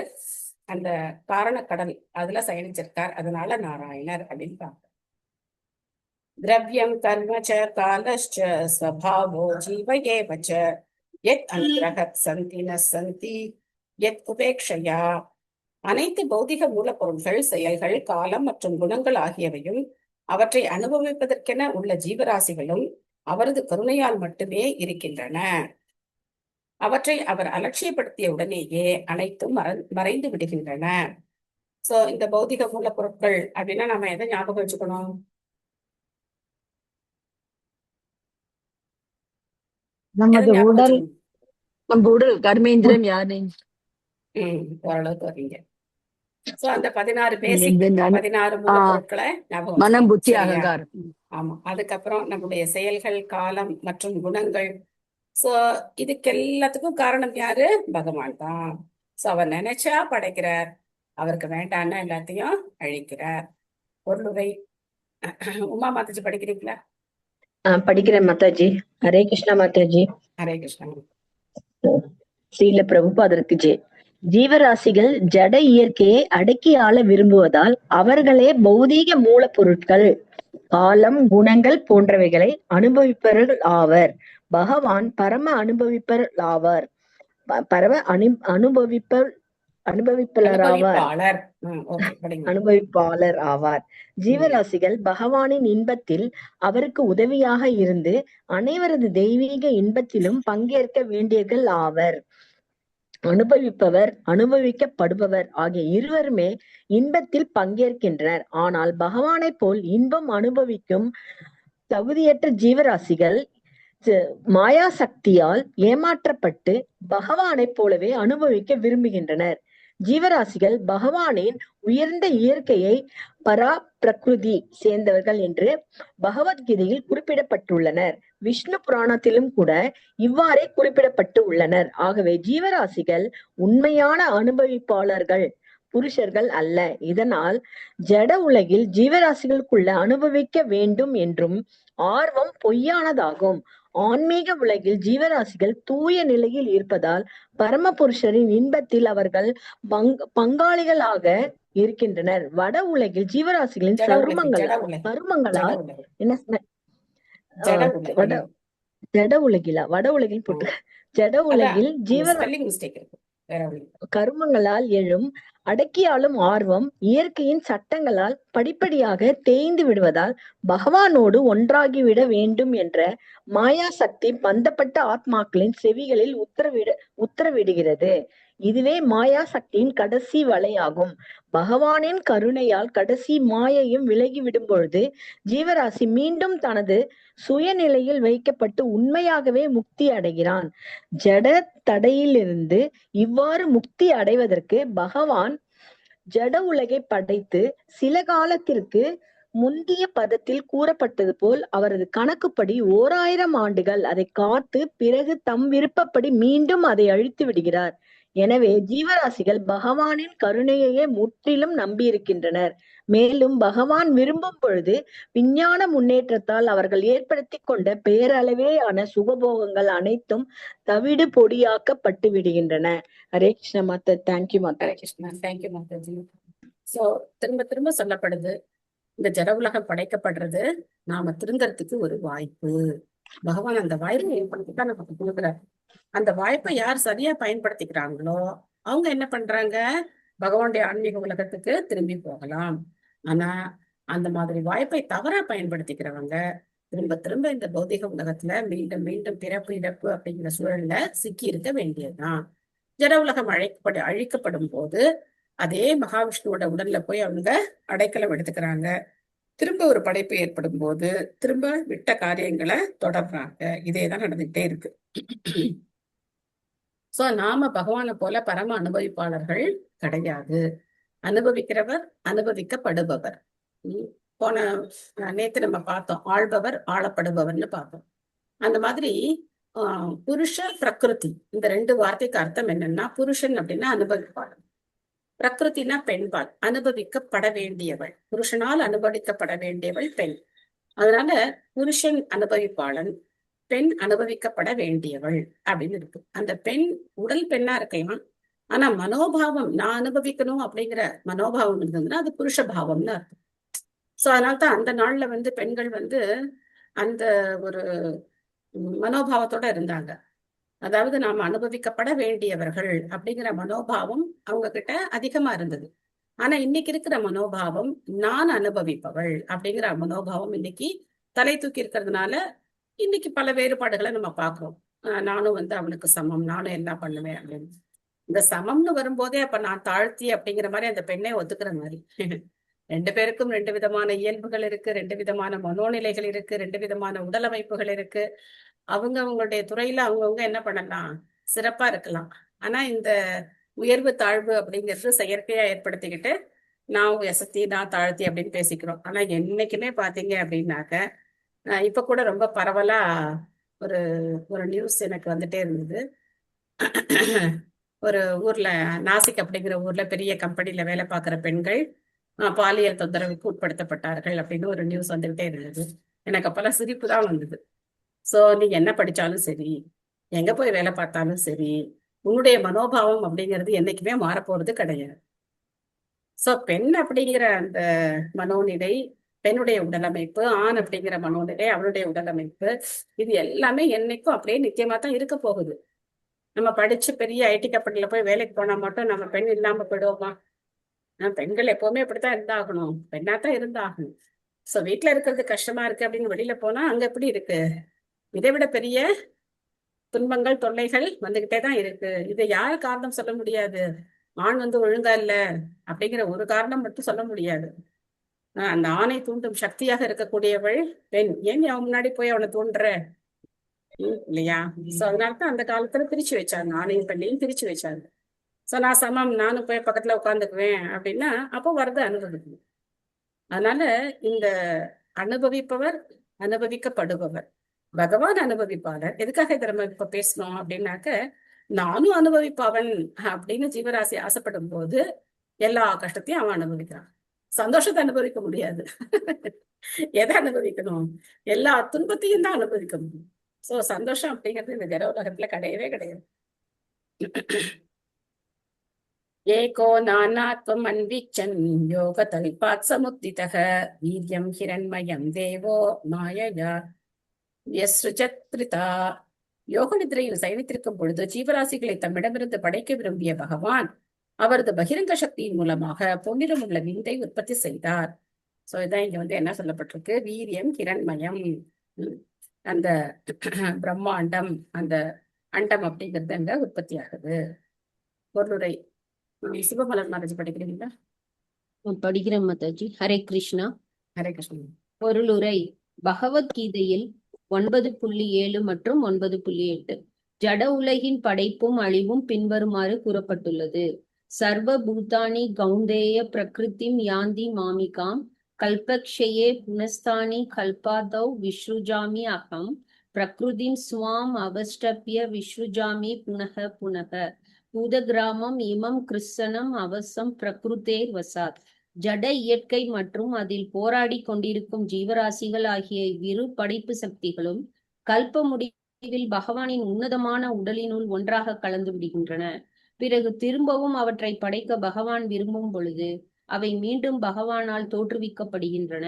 அந்த காரணக்கடல் அதுல சயனிச்சிருக்கார், அதனால நாராயணர் அப்படின்னு பார்க்க. திரவியம் கர்மச்ச காலச்ச ஸ்வபாவோ ஜீவ ஏவச்ச யத் அனுகிரகத் சந்தி ந சந்தி யத் உபேக்ஷயா. அனைத்து பௌதிக மூலப்பொருள்கள், செயல்கள், காலம் மற்றும் குணங்கள் ஆகியவையும் அவற்றை அனுபவிப்பதற்கென உள்ள ஜீவராசிகளும் அவரது கருணையால் மட்டுமே இருக்கின்றன. அவற்றை அவர் அலட்சியப்படுத்திய உடனேயே அனைத்தும் மறைந்து விடுகின்றன. சோ இந்த பௌதிக மூலப்பொருட்கள் அப்படின்னா நம்ம எதை ஞாபகம் வச்சுக்கணும்? நமது உடல், நம்ம உடல் கர்மேந்திரம் யாரு? ஓரளவுக்கு வரீங்க. சோ அந்த 16 பேசிக் 16 மூலப்பொருட்களை ஞாபகம், மனம், புத்தி, அகங்காரம். ஆமா. அதுக்கப்புறம் நம்முடைய செயல்கள், காலம் மற்றும் குணங்கள். சோ இதுக்கு எல்லாத்துக்கும் காரணம் யாரு? பகவான் தான். சோ அவர் நினைச்சா படைக்கிறார், அவருக்கு வேண்டான்னா எல்லாத்தையும் அழிக்கிறார். பொருளுரை உமா மாதாஜி படிக்கிறீங்களா? படிக்கிறேன் மாதாஜி. ஹரே கிருஷ்ணா மாதாஜி. ஹரே கிருஷ்ணா. ஸ்ரீல பிரபுபாதருக்கு ஜெய். ஜீவராசிகள் ஜட இயற்கையை அடக்கி ஆள விரும்புவதால் அவர்களே பௌதீக மூலப்பொருட்கள், காலம், குணங்கள் போன்றவைகளை அனுபவிப்பவர்கள் ஆவர். பகவான் பரம அனுபவிப்பவர்கள் ஆவார். அனுபவிப்பாளர் ஆவார். ஜீவராசிகள் பகவானின் இன்பத்தில் அவருக்கு உதவியாக இருந்து அனைவரது தெய்வீக இன்பத்திலும் பங்கேற்க வேண்டியவர்கள் ஆவர். அனுபவிப்பவர், அனுபவிக்கப்படுபவர் ஆகிய இருவருமே இன்பத்தில் பங்கேற்கின்றனர். ஆனால் பகவானை போல் இன்பம் அனுபவிக்கும் தகுதியற்ற ஜீவராசிகள் மாயா சக்தியால் ஏமாற்றப்பட்டு பகவானை போலவே அனுபவிக்க விரும்புகின்றனர். ஜீவராசிகள் பகவானின் உயர்ந்த இயற்கையை பரா பிரகிருதி சேர்ந்தவர்கள் என்று பகவத்கீதையில் குறிப்பிடப்பட்டுள்ளனர். விஷ்ணு புராணத்திலும் கூட இவ்வாறே குறிப்பிடப்பட்டு உள்ளனர். ஆகவே ஜீவராசிகள் உண்மையான அனுபவிப்பாளர்கள், புருஷர்கள் அல்ல. இதனால் ஜட உலகில் ஜீவராசிகளுக்குள்ள அனுபவிக்க வேண்டும் என்றும் ஆர்வம் பொய்யானதாகும். ஆன்மீக உலகில் ஜீவராசிகள் தூய நிலையில் இருப்பதால் பரமபுருஷரின் இன்பத்தில் அவர்கள் பங்காளிகளாக இருக்கின்றனர். வட உலகில் ஜீவராசிகளின் கருமங்களால் என்ன ஜட உலகிலா வட உலகில் போட்டு ஜட உலகில் கருமங்களால் எழும் அடக்கியாலும் ஆர்வம் இயற்கையின் சட்டங்களால் படிப்படியாக தேய்ந்து விடுவதால் பகவானோடு ஒன்றாகிவிட வேண்டும் என்ற மாயா சக்தி பந்தப்பட்ட ஆத்மாக்களின் செவிகளில் உத்தரவிடுகிறது. இதுவே மாயா சக்தியின் கடைசி வலையாகும். பகவானின் கருணையால் கடைசி மாயையும் விலகிவிடும் பொழுது ஜீவராசி மீண்டும் தனது சுயநிலையில் வைக்கப்பட்டு உண்மையாகவே முக்தி அடைகிறான். ஜட தடையிலிருந்து இவ்வாறு முக்தி அடைவதற்கு பகவான் ஜட உலகை படைத்து சில காலத்திற்கு முந்திய பதத்தில் கூறப்பட்டது போல் அவரது கணக்குப்படி 1000 ஆண்டுகள் அதை காத்து பிறகு தம் விருப்பப்படி மீண்டும் அதை அழித்து விடுகிறார். எனவே ஜீவராசிகள் பகவானின் கருணையையே முற்றிலும் நம்பியிருக்கின்றனர். மேலும் பகவான் விரும்பும் பொழுது விஞ்ஞான முன்னேற்றத்தால் அவர்கள் ஏற்படுத்தி கொண்ட பேரளவேயான சுகபோகங்கள் அனைத்தும் தவிடு பொடியாக்கப்பட்டு விடுகின்றன. ஹரே கிருஷ்ண மாதா. தேங்க்யூ மாதா. ஹரே கிருஷ்ணா. தேங்க்யூ மாதாஜி. சோ திரும்ப திரும்ப சொல்லப்படுது, இந்த ஜட உலகம் படைக்கப்படுறது நாம திருந்தறதுக்கு ஒரு வாய்ப்பு. பகவான் அந்த வாய்ப்பை ஏற்படுத்திதான் நமக்கு கொடுக்குறாரு. அந்த வாய்ப்பை யார் சரியா பயன்படுத்திக்கிறாங்களோ அவங்க என்ன பண்றாங்க, பகவானுடைய ஆன்மீக உலகத்துக்கு திரும்பி போகலாம். ஆனா அந்த மாதிரி வாய்ப்பை தவறா பயன்படுத்திக்கிறவங்க திரும்ப திரும்ப இந்த பௌதிக உலகத்துல மீண்டும் மீண்டும் பிறப்பு இறப்பு அப்படிங்கிற சூழல்ல சிக்கி இருக்க வேண்டியதுதான். ஜட உலகம் அழிக்கப்படும் போது அதே மகாவிஷ்ணுவோட உடல்ல போய் அவங்க அடைக்கலம் எடுத்துக்கிறாங்க. திரும்ப ஒரு படைப்பு ஏற்படும் போது திரும்ப விட்ட காரியங்களை தொடர்றாங்க. இதேதான் நடந்துகிட்டே இருக்கு. சோ நாம பகவானை போல பரம அனுபவிப்பாளர்கள் கிடையாது. அனுபவிக்கிறவர், அனுபவிக்கப்படுபவர். போன நேத்து நம்ம பார்த்தோம், ஆள்பவர் ஆளப்படுபவர்னு பார்த்தோம். அந்த மாதிரி புருஷ பிரகிருதி, இந்த 2 வார்த்தைக்கு அர்த்தம் என்னன்னா, புருஷன் அப்படின்னா அனுபவிப்பாளர், பிரகிருத்தினா பெண்பால், அனுபவிக்கப்பட வேண்டியவள். புருஷனால் அனுபவிக்கப்பட வேண்டியவள் பெண். அதனால புருஷன் அனுபவிப்பாளன், பெண் அனுபவிக்கப்பட வேண்டியவள் அப்படின்னு இருக்கு. அந்த பெண் உடல் பெண்ணா இருக்கலாம், ஆனா மனோபாவம் நான் அனுபவிக்கணும் அப்படிங்கிற மனோபாவம் இருந்ததுன்னா அது புருஷ பாவம்னு அர்த்தம். சோ அதனால்தான் அந்த நாள்ல பெண்கள் அந்த ஒரு மனோபாவத்தோட இருந்தாங்க. அதாவது நாம அனுபவிக்கப்பட வேண்டியவர்கள் அப்படிங்கிற மனோபாவம் அவங்க கிட்ட அதிகமா இருந்தது. ஆனா இன்னைக்கு இருக்கிற மனோபாவம் நான் அனுபவிப்பவள் அப்படிங்கிற மனோபாவம் இன்னைக்கு தலை தூக்கி இருக்கிறதுனால இன்னைக்கு பல வேறுபாடுகளை நம்ம பாக்குறோம். நானும் அவனுக்கு சமம், நானும் எல்லாம் பண்ணுவேன் அப்படின்னு. இந்த சமம்னு வரும்போதே அப்ப நான் தாழ்த்தி அப்படிங்கிற மாதிரி அந்த பெண்ணை ஒத்துக்கிற மாதிரி. 2 பேருக்கும் 2 விதமான இயல்புகள் இருக்கு, 2 விதமான மனோநிலைகள் இருக்கு, 2 விதமான உடலமைப்புகள் இருக்கு. அவங்களுடைய துறையில அவங்கவுங்க என்ன பண்ணலாம், சிறப்பா இருக்கலாம். ஆனா இந்த உயர்வு தாழ்வு அப்படிங்கிறது செயற்கையா ஏற்படுத்திக்கிட்டு நான் எசத்தி நான் தாழ்த்தி அப்படின்னு பேசிக்கிறோம். ஆனா என்னைக்குமே பாத்தீங்க அப்படின்னாக்க, இப்ப கூட ரொம்ப பரவலா ஒரு ஒரு நியூஸ் எனக்கு வந்துட்டே இருந்தது. ஒரு ஊர்ல, நாசிக் அப்படிங்கிற ஊர்ல பெரிய கம்பெனில வேலை பார்க்குற பெண்கள் பாலியல் தொந்தரவுக்கு உட்படுத்தப்பட்டார்கள் அப்படின்னு ஒரு நியூஸ் வந்துகிட்டே இருந்தது. எனக்கு அப்பெல்லாம் சிரிப்பு தான் வந்தது. சோ நீங்க என்ன படிச்சாலும் சரி, எங்க போய் வேலை பார்த்தாலும் சரி, உன்னுடைய மனோபாவம் அப்படிங்கிறது என்னைக்குமே மாறப்போறது கிடையாது. சோ பெண் அப்படிங்கிற அந்த மனோநிலை, பெண்ணுடைய உடலமைப்பு, ஆண் அப்படிங்கிற மனோநிலை, அவனுடைய உடலமைப்பு, இது எல்லாமே என்னைக்கும் அப்படியே நிச்சயமா தான் இருக்க போகுது. நம்ம படிச்சு பெரிய ஐடி கம்பெனில போய் வேலைக்கு போனா மட்டும் நம்ம பெண் இல்லாம போயிடுவோமா? பெண்கள் எப்பவுமே அப்படித்தான் இருந்தாகணும், பெண்ணாத்தான் இருந்தாகணும். சோ வீட்டுல இருக்கிறது கஷ்டமா இருக்கு அப்படின்னு வெளியில போனா அங்க எப்படி இருக்கு, இதை விட பெரிய துன்பங்கள் தொல்லைகள் வந்துகிட்டே தான் இருக்கு. இதை யாரு காரணம் சொல்ல முடியாது. ஆண் ஒழுங்கா இல்ல அப்படிங்கிற ஒரு காரணம் மட்டும் சொல்ல முடியாது. அந்த ஆணை தூண்டும் சக்தியாக இருக்கக்கூடியவள் பெண். ஏன் அவன் முன்னாடி போய் அவனை தூண்டுற இல்லையா? சோ அதனாலதான் அந்த காலத்துல பிரிச்சு வச்சாங்க, ஆணையும் பெண்ணையும் பிரிச்சு வச்சாங்க. சோ நான் சமம், நானும் போய் பக்கத்துல உட்காந்துக்குவேன் அப்படின்னா அப்போ வரது அனுபவிக்கணும். அதனால இந்த அனுபவிப்பவர், அனுபவிக்கப்படுபவர், பகவான் அனுபவிப்பாளர். எதுக்காக இதை நம்ம இப்ப பேசணும் அப்படின்னாக்க, நானும் அனுபவிப்பவன் அப்படின்னு ஜீவராசி ஆசைப்படும் போது எல்லா கஷ்டத்தையும் அவன் அனுபவிக்கிறான். சந்தோஷத்தை அனுபவிக்க முடியாது. எதை அனுபவிக்கணும்? எல்லா துன்பத்தையும் தான் அனுபவிக்க முடியும். சோ சந்தோஷம் அப்படிங்கிறது இந்த ஜட உலகத்துல கிடையவே கிடையாது. ஏகோ நானாத்வம் அன்விச்சன் யோக தல்பாத் சமுத்திதக வீரியம் ஹிரண்மயம் தேவோ மாயயா யஸ்ருஜத்ரிதா. யோக நிதிரையில் சயனித்திருக்கும் பொழுது ஜீவராசிகளை தம்மிடமிருந்து படைக்க விரும்பிய பகவான் அவரது பகிரங்க சக்தியின் மூலமாக பொன்னிறம் உள்ள விந்தை உற்பத்தி செய்தார். சோ இதான் இங்க என்ன சொல்லப்பட்டிருக்கு, வீரியம் ஹிரண்மயம், அந்த பிரம்மாண்டம், அந்த அண்டம் அப்படிங்கிறது அங்க உற்பத்தி ஆகுது. பொருளுரை சிவமலர் மகாராஜ் படிக்கிறீங்களா? படிக்கிறேன் மாதாஜி. ஹரே கிருஷ்ணா. ஹரே கிருஷ்ணா. பொருளுரை. பகவத்கீதையில் 9.7 மற்றும் 9.8 ஜட உலகின் படைப்பும் அழிவும் பின்வருமாறு கூறப்பட்டுள்ளது. சர்வ பூதானி கௌந்தேய பிரகிருதிம் யாந்தி மாமிகாம் கல்பக்ஷயே புனஸ்தானி கல்பாதௌ விஸ்ருஜாமி அகம் பிரகிருதிம் ஸ்வாம் அவஷ்டப்ய விஸ்ருஜாமி புனக புனக பூதகிராமம் இமம் கிருஷ்ணம் அவசம் பிரகிருதேர் வசாத். ஜட இயற்கை மற்றும் அதில் போராடி கொண்டிருக்கும் ஜீவராசிகள் ஆகிய இவ்விரு படைப்பு சக்திகளும் கல்ப முடிவில் பகவானின் உன்னதமான உடலினுள் ஒன்றாக கலந்து விடுகின்றன. பிறகு திரும்பவும் அவற்றை படைக்க பகவான் விரும்பும் பொழுது அவை மீண்டும் பகவானால் தோற்றுவிக்கப்படுகின்றன.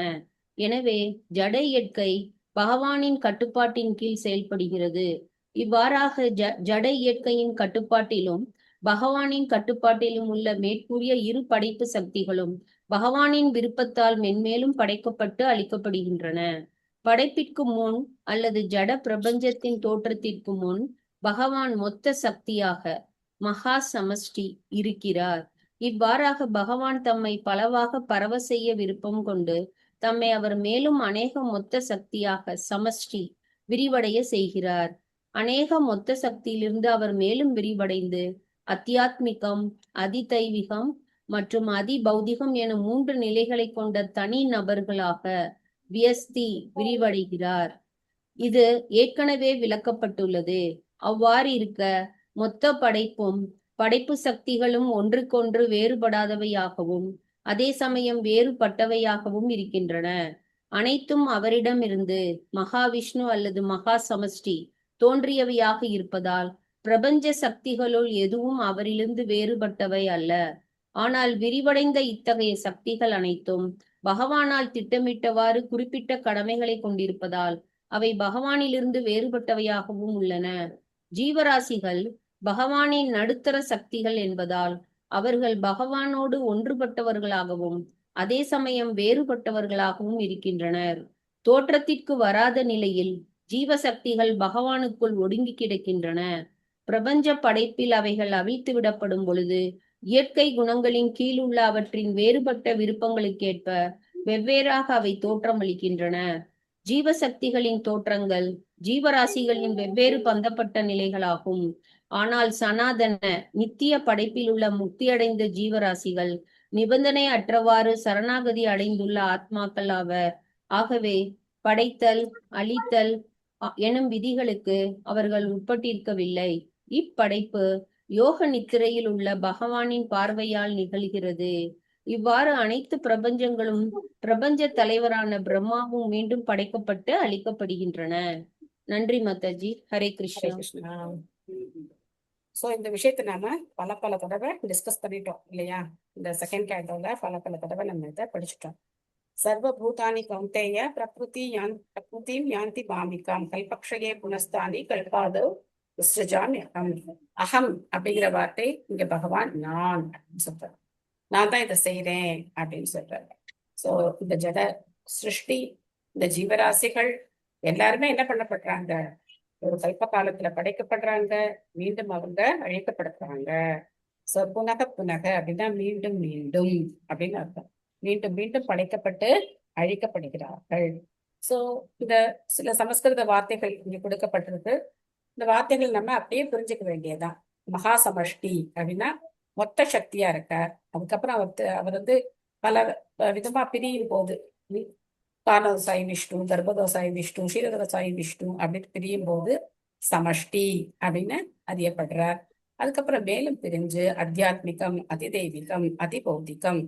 எனவே ஜட இயற்கை பகவானின் கட்டுப்பாட்டின் கீழ் செயல்படுகிறது. இவ்வாறாக ஜட இயற்கையின் கட்டுப்பாட்டிலும் பகவானின் கட்டுப்பாட்டிலும் உள்ள மேற்கூறிய இரு படைப்பு சக்திகளும் பகவானின் விருப்பத்தால் மென்மேலும் படைக்கப்பட்டு அளிக்கப்படுகின்றன. படைப்பிற்கு முன் அல்லது ஜட பிரபஞ்சத்தின் தோற்றத்திற்கு முன் பகவான் மொத்த சக்தியாக மகா சமஷ்டி இருக்கிறார். இவ்வாறாக பகவான் தம்மை பலவாக பரவ செய்ய விருப்பம் கொண்டு தம்மை அவர் மேலும் அநேக மொத்த சக்தியாக சமஷ்டி விரிவடைய செய்கிறார். அநேக மொத்த சக்தியிலிருந்து அவர் மேலும் விரிவடைந்து அத்தியாத்மிகம், அதிதைவிகம் மற்றும் அதிபௌதிகம் என 3 நிலைகளை கொண்ட தனி நபர்களாக வியஸ்தி விரிவடைகிறார். இது ஏற்கனவே விளக்கப்பட்டுள்ளது. அவ்வாறு இருக்க மொத்த படைப்பும் படைப்பு சக்திகளும் ஒன்றுக்கொன்று வேறுபடாதவையாகவும் அதே சமயம் வேறுபட்டவையாகவும் இருக்கின்றன. அனைத்தும் அவரிடமிருந்து மகாவிஷ்ணு அல்லது மகா சமஷ்டி தோன்றியவையாக இருப்பதால் பிரபஞ்ச சக்திகளுள் எதுவும் அவரிலிருந்து வேறுபட்டவை அல்ல. ஆனால் விரிவடைந்த இத்தகைய சக்திகள் அனைத்தும் பகவானால் திட்டமிட்டவாறு குறிப்பிட்ட கடமைகளை கொண்டிருப்பதால் அவை பகவானிலிருந்து வேறுபட்டவையாகவும் உள்ளன. ஜீவராசிகள் பகவானின் நடுத்தர சக்திகள் என்பதால் அவர்கள் பகவானோடு ஒன்றுபட்டவர்களாகவும் அதே சமயம் வேறுபட்டவர்களாகவும் இருக்கின்றனர். தோற்றத்திற்கு வராத நிலையில் ஜீவசக்திகள் பகவானுக்குள் ஒடுங்கி கிடக்கின்றன. பிரபஞ்ச படைப்பில் அவைகள் அவிழ்த்து விடப்படும் பொழுது இயற்கை குணங்களின் கீழ் உள்ள அவற்றின் வேறுபட்ட விருப்பங்களுக்கேற்ப வெவ்வேறாக அவை தோற்றமளிக்கின்றன. ஜீவசக்திகளின் தோற்றங்கள் ஜீவராசிகளின் வெவ்வேறு பந்தப்பட்ட நிலைகளாகும். ஆனால் சனாதன நித்திய படைப்பில் உள்ள முக்தியடைந்த ஜீவராசிகள் நிபந்தனை அற்றவாறு சரணாகதி அடைந்துள்ள ஆத்மாக்கள் ஆவர். ஆகவே படைத்தல் அழித்தல் எனும் விதிகளுக்கு அவர்கள் உட்பட்டிருக்கவில்லை. இப்படைப்பு யோக நித்திரையில் உள்ள பகவானின் பார்வையால் நிகழ்கிறது. இவ்வாறு அனைத்து பிரபஞ்சங்களும் பிரபஞ்ச தலைவரான பிரம்மாவும் மீண்டும் படைக்கப்பட்டு அளிக்கப்படுகின்றன. நன்றி மாதாஜி. ஹரே கிருஷ்ணா. சோ இந்த விஷயத்தை நாம பல தடவை டிஸ்கஸ் பண்ணிட்டோம் இல்லையா? இந்த செகண்ட் கேண்டோல பல தடவை நம்ம இதை படிச்சுட்டோம். சர்வ பூதானி கௌந்தேய பிரகிருதிம் யாந்தி மாமிகாம் கல்பக்ஷயே புனஸ்தானி கல்பாதோ விஸ்ருஜாமி அகம். அகம் அப்படிங்கிற வார்த்தை இங்க பகவான் நான் அப்படின்னு சொல்றாரு. நான் தான் இதை செய்யறேன் அப்படின்னு சொல்றாரு. சோ இந்த ஜட சிருஷ்டி, இந்த ஜீவராசிகள் எல்லாருமே என்ன பண்ணப்படுறாங்க? ஒரு கல்ப காலத்துல படைக்கப்படுறாங்க, மீண்டும் அவங்க அழிக்கப்படுறாங்க. சோ புனக அப்படின்னா மீண்டும் மீண்டும் அப்படின்னு அர்த்தம். மீண்டும் மீண்டும் படைக்கப்பட்டு அழிக்கப்படுகிறார்கள். சோ இந்த சில சமஸ்கிருத வார்த்தைகள் இங்க கொடுக்கப்பட்டிருக்கு. இந்த வார்த்தைகள் நம்ம அப்படியே புரிஞ்சுக்க வேண்டியதுதான். மகா சமஷ்டி அப்படின்னா மொத்த சக்தியா இருக்கார். அதுக்கப்புறம் அவர் பல விதமா பிரியும் போது காரணதோசாயி விஷ்ணு, கர்ப்பதோசாயி விஷ்ணு, க்ஷீரதோசாயி விஷ்ணு அப்படின்னு பிரியும் போது சமஷ்டி அப்படின்னு அறியப்படுறார். அதுக்கப்புறம் மேலும் பிரிஞ்சு அத்தியாத்மிகம், அதிதெய்வீகம், அதிபௌதிகம்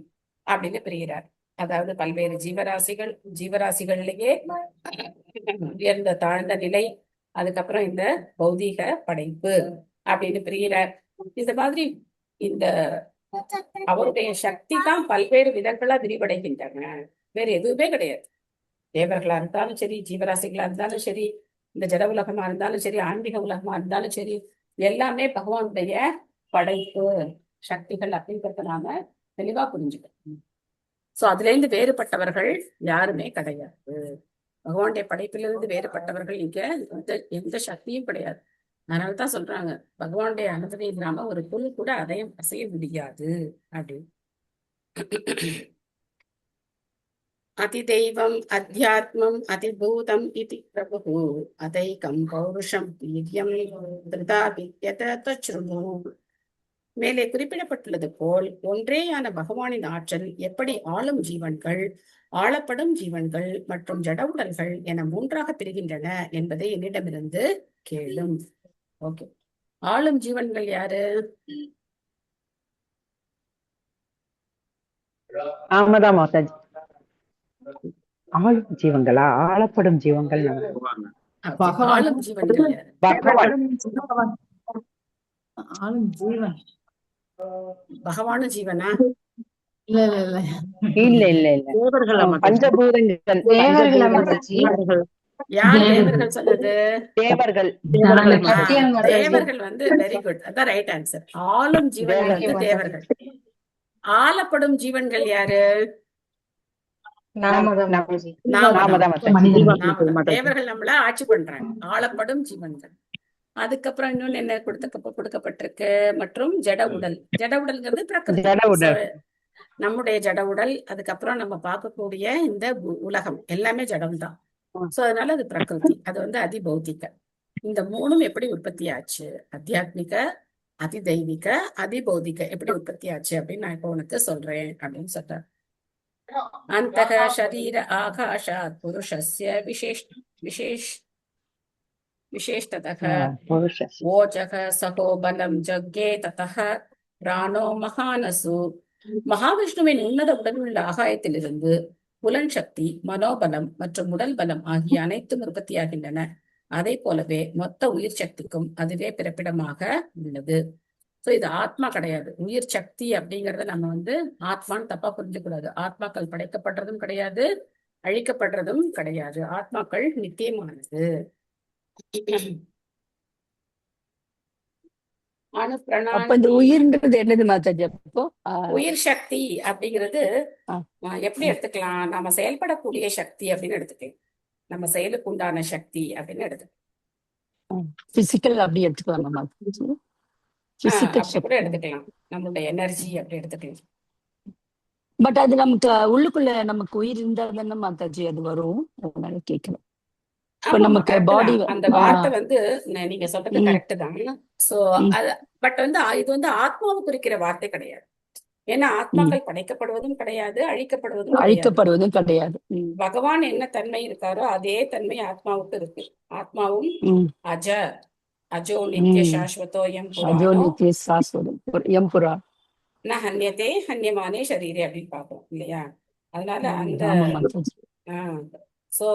அப்படின்னு பிரிகிறார். அதாவது பல்வேறு ஜீவராசிகள்லயே உயர்ந்த தாழ்ந்த நிலை, அதுக்கப்புறம் இந்த பௌதீக படைப்பு அப்படின்னு பிரிகிறார். இந்த மாதிரி இந்த அவருடைய சக்தி தான் பல்வேறு விதங்களா விரிவடைகின்றன. வேற எதுவுமே கிடையாது. தேவர்களா இருந்தாலும் சரி, ஜீவராசிகளா இருந்தாலும் சரி, இந்த ஜட உலகமா இருந்தாலும் சரி, ஆன்மீக உலகமா இருந்தாலும் சரி, எல்லாமே பகவானுடைய படைப்பு சக்திகள் அப்படிங்கிறத நாம தெளிவா புரிஞ்சுக்கணும். சோ அதுல இருந்து வேறுபட்டவர்கள் யாருமே கிடையாது. பகவானுடைய படைப்பிலிருந்து வேறுபட்டவர்கள் இங்க எந்த சக்தியும் கிடையாது. அதனாலதான் சொல்றாங்க, பகவானுடைய அனுமதி இல்லாம ஒரு புல் கூட அதையும் அசைய முடியாது அப்படின்னு. அதிதெய்வம், அத்தியாத்மம், அதிபூதம் இது பிரபு அதைக்கம் பௌருஷம் வீரியம் திருதா வித்யத தச்ருணு. மேலே குறிப்பிடப்பட்டுள்ளது போல் ஒன்றேயான பகவானின் ஆற்றல் எப்படி ஆளும் ஜீவன்கள், ஆளப்படும் ஜீவன்கள் மற்றும் ஜட உடல்கள் என மூன்றாக பிரிகின்றன என்பதை என்னிடமிருந்து கேளும். ஓகே, ஆளும் ஜீவன்கள் யாரு? ஆமாதான் மாதாஜி. ஆளும் ஜீவங்களா? ஆளப்படும் ஜீவங்கள் ஆளும் ஜீவன்கள் யாரு? ஆளும் ஜீவன் பகவானும் ஜீவனா? இல்ல இல்ல இல்ல இல்ல இல்ல இல்ல தேவர்கள் பஞ்சபூதங்கள். யார் தேவர்கள் சொன்னது? தேவர்கள். தேவர்கள் வந்து வெரி குட், அதான் ரைட் ஆன்சர். ஆளும் ஜீவன்கள் வந்து தேவர்கள். ஆளப்படும் ஜீவன்கள் யாரு? தேவர்கள் நம்மள ஆட்சி பண்றாங்க, ஆளப்படும் ஜீவன்கள். அதுக்கப்புறம் இன்னொன்னு என்ன கொடுக்கப்பட்டிருக்கு? மற்றும் ஜட உடல். ஜட உடல்ங்கிறது பிரகிருதி, நம்முடைய ஜட உடல். அதுக்கப்புறம் நம்ம பார்க்கக்கூடிய இந்த உலகம் எல்லாமே ஜடம் தான். சோ அதனால அது பிரகிருதி, அது வந்து அதிபௌதிக. இந்த மூணும் எப்படி உற்பத்தி ஆச்சு? அத்தியாத்மிக, அதிதெய்வீக, அதிபௌதிக எப்படி உற்பத்தி ஆச்சு அப்படின்னு நான் இப்போ உனக்கு சொல்றேன் அப்படின்னு சொல்றேன். அந்தக ஷரீர ஆகாஷாத் புருஷஸ்ய விசேஷ்டதக ஓஜக சகோ பலம் ஜக்கே ததஹ பிராணோ மகானசு. மகாவிஷ்ணுவின் உன்னத உடலுள்ள ஆகாயத்திலிருந்து புலன் சக்தி, மனோபலம் மற்றும் உடல் பலம் ஆகிய அனைத்தும் உற்பத்தியாகின்றன. அதே போலவே மொத்த உயிர் சக்திக்கும் அதுவே பிறப்பிடமாக உள்ளது. சோ இது ஆத்மா கிடையாது, உயிர் சக்தி அப்படிங்கறத நம்ம வந்து ஆத்மான்னு தப்பா புரிஞ்சுக்கூடாது. ஆத்மாக்கள் படைக்கப்படுறதும் கிடையாது, அழிக்கப்படுறதும் கிடையாது. ஆத்மாக்கள் நித்தியமானது. உயிர்ன்றது என்னது மாதாஜி? அப்போ உயிர் சக்தி அப்படிங்கிறது எப்படி எடுத்துக்கலாம்? நம்ம செயல்படக்கூடிய சக்தி அப்படின்னு எடுத்துக்கலாம். நம்ம செயலுக்கு உண்டான சக்தி அப்படின்னு எடுத்துக்கலாம். பிசிக்கல் அப்படி எடுத்துக்கலாமா? கூட எடுத்துக்கலாம், நம்மளுடைய எனர்ஜி அப்படி எடுத்துக்கலாம். பட் அது நமக்கு உள்ளுக்குள்ள நமக்கு உயிர் இருந்தா தானே மாதாஜி அது வரும். அதனால கேட்கலாம். நமக்கு பாடி அந்த வார்த்தை வந்து நீங்க சொல்றது கரெக்ட் தான். சோ பட் வந்து இது வந்து ஆத்மாவை குறிக்கிற வார்த்தை கிடையாது. ஏன்னா ஆத்மாக்கள் படைக்கப்படுவதும் கிடையாது, அழிக்கப்படுவதும் கிடையாது. பகவான் என்ன தன்மை இருக்காரோ அதே தன்மை ஆத்மாவுக்கு இருக்கு. ஆத்மாவும் அஜோ நித்ய சாஸ்வதோ எம் புரா ந ஹன்யதே ஹன்யமானே ஷரீரே அப்படின்னு பார்ப்போம் இல்லையா? அதனால அந்த சோ